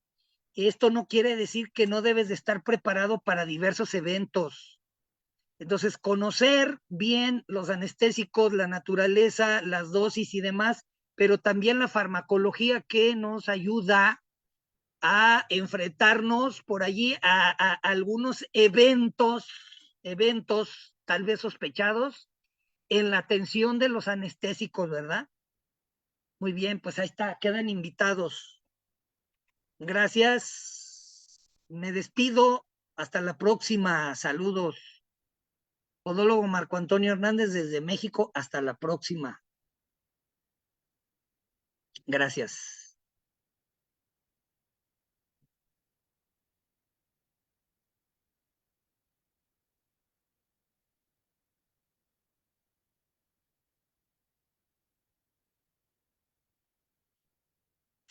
esto no quiere decir que no debes de estar preparado para diversos eventos. Entonces, conocer bien los anestésicos, la naturaleza, las dosis y demás, pero también la farmacología que nos ayuda a enfrentarnos por allí a algunos eventos tal vez sospechados en la atención de los anestésicos, ¿verdad? Muy bien, pues ahí está, quedan invitados. Gracias, me despido, hasta la próxima, saludos. Podólogo Marco Antonio Hernández desde México, hasta la próxima. Gracias.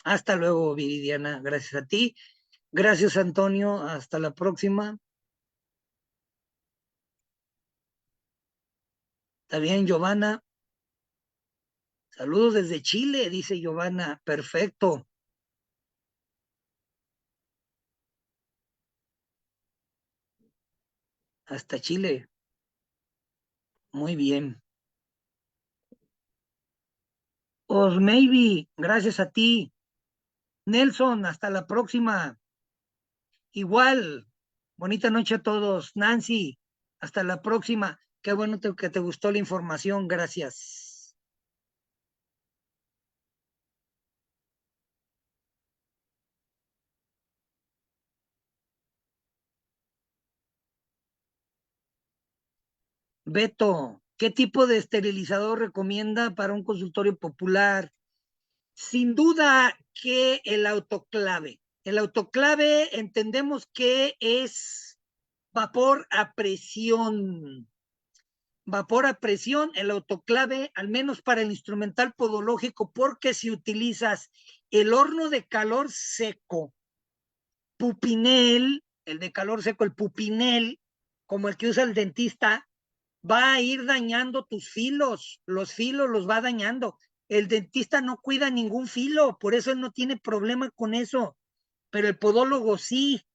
Hasta luego, Viridiana, gracias a ti. Gracias, Antonio, hasta la próxima. Está bien, Giovanna. Saludos desde Chile, dice Giovanna. Perfecto. Hasta Chile. Muy bien. Osmaybe, gracias a ti. Nelson, hasta la próxima. Igual, bonita noche a todos. Nancy, hasta la próxima. Qué bueno que te gustó la información. Gracias. Beto, ¿qué tipo de esterilizador recomienda para un consultorio popular? Sin duda que el autoclave. El autoclave entendemos que es vapor a presión. Vapor a presión, el autoclave, al menos para el instrumental podológico, porque si utilizas el horno de calor seco, pupinel, el de calor seco, el pupinel, como el que usa el dentista, va a ir dañando tus filos, los va dañando. El dentista no cuida ningún filo, por eso él no tiene problema con eso, pero el podólogo sí.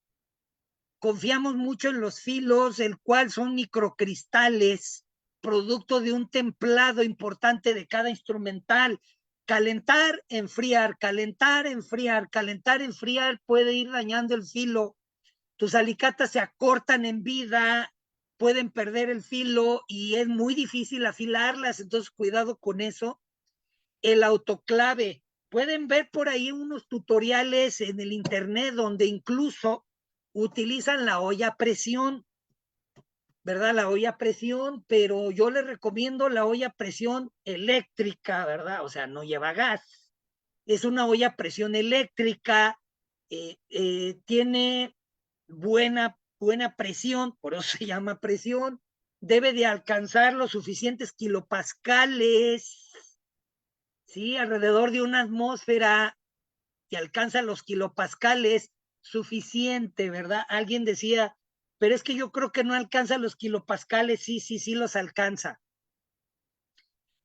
Confiamos mucho en los filos, el cual son microcristales, producto de un templado importante de cada instrumental. Calentar, enfriar, calentar, enfriar, calentar, enfriar puede ir dañando el filo. Tus alicatas se acortan en vida, pueden perder el filo y es muy difícil afilarlas, entonces cuidado con eso. El autoclave, pueden ver por ahí unos tutoriales en el internet donde incluso utilizan la olla a presión, ¿verdad? La olla a presión, pero yo les recomiendo la olla a presión eléctrica, ¿verdad? O sea, no lleva gas. Es una olla a presión eléctrica, tiene buena presión, por eso se llama presión, debe de alcanzar los suficientes kilopascales, ¿sí? Alrededor de una atmósfera que alcanza los kilopascales, suficiente, ¿verdad? Alguien decía, pero es que yo creo que no alcanza los kilopascales, sí los alcanza.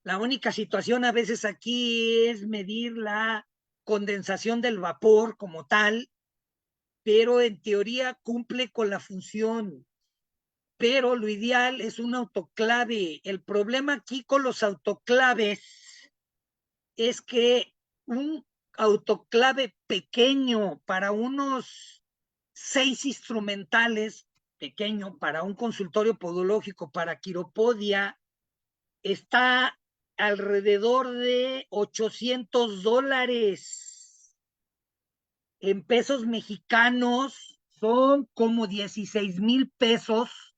La única situación a veces aquí es medir la condensación del vapor como tal, pero en teoría cumple con la función. Pero lo ideal es un autoclave. El problema aquí con los autoclaves es que un autoclave pequeño para unos 6 instrumentales, pequeño para un consultorio podológico, para quiropodia, está alrededor de $800. En pesos mexicanos son como 16,000 pesos.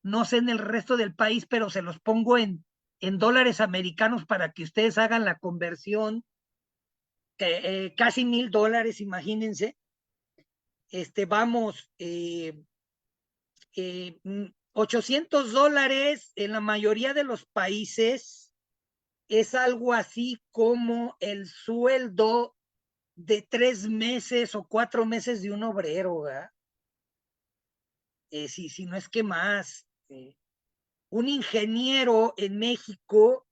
No sé en el resto del país, pero se los pongo en dólares americanos para que ustedes hagan la conversión. Casi $1,000, imagínense. Vamos, $800 en la mayoría de los países es algo así como el sueldo de 3 meses o 4 meses de un obrero, ¿verdad? Si no es que más. Un ingeniero en México,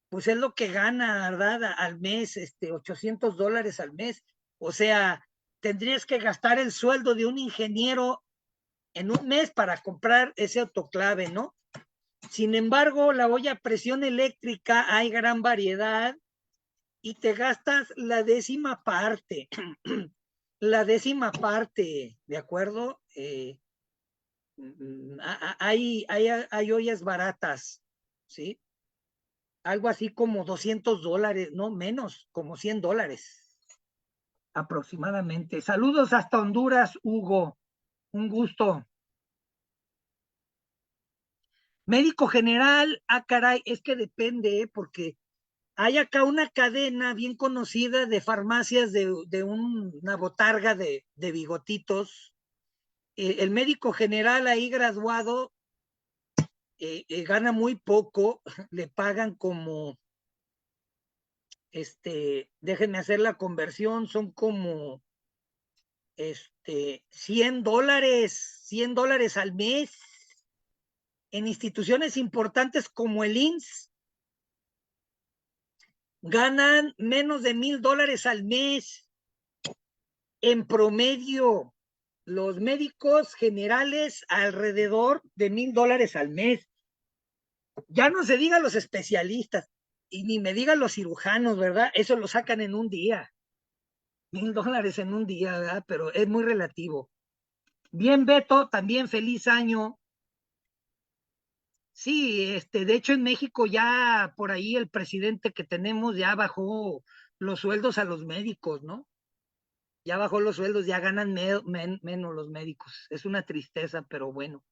pues es lo que gana, ¿verdad? Al mes, $800 al mes. O sea, tendrías que gastar el sueldo de un ingeniero en un mes para comprar ese autoclave, ¿no? Sin embargo, la olla a presión eléctrica hay gran variedad y te gastas la 10ª parte, la 10ª parte, ¿de acuerdo? Hay ollas baratas, ¿sí? Algo así como $200, no menos, como $100 aproximadamente. Saludos hasta Honduras, Hugo. Un gusto. Médico general, caray, es que depende, porque hay acá una cadena bien conocida de farmacias de una botarga de bigotitos. El médico general ahí graduado gana muy poco, le pagan como, déjenme hacer la conversión, son como $100 al mes. En instituciones importantes como el IMSS ganan menos de $1,000 al mes. En promedio, los médicos generales alrededor de $1,000 al mes. Ya no se diga los especialistas y ni me digan los cirujanos, ¿verdad? Eso lo sacan en un día. $1,000 en un día, ¿verdad? Pero es muy relativo. Bien, Beto, también feliz año. Sí, de hecho en México ya por ahí el presidente que tenemos ya bajó los sueldos a los médicos, ¿no? Ya bajó los sueldos, ya ganan menos los médicos. Es una tristeza, pero bueno.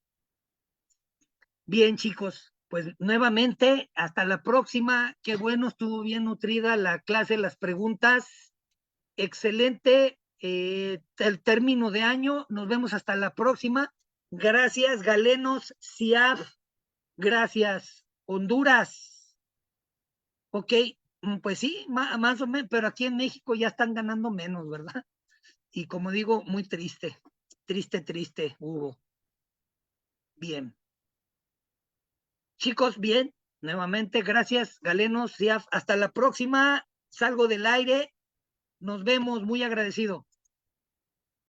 Bien, chicos, pues nuevamente, hasta la próxima. Qué bueno, estuvo bien nutrida la clase, las preguntas. Excelente el término de año. Nos vemos hasta la próxima. Gracias, Galenos, CIAF. Gracias, Honduras. Ok, pues sí, más o menos, pero aquí en México ya están ganando menos, ¿verdad? Y como digo, muy triste, triste, Hugo. Bien. Chicos, bien, nuevamente, gracias, Galenos, CIAF. Hasta la próxima. Salgo del aire. Nos vemos, muy agradecido.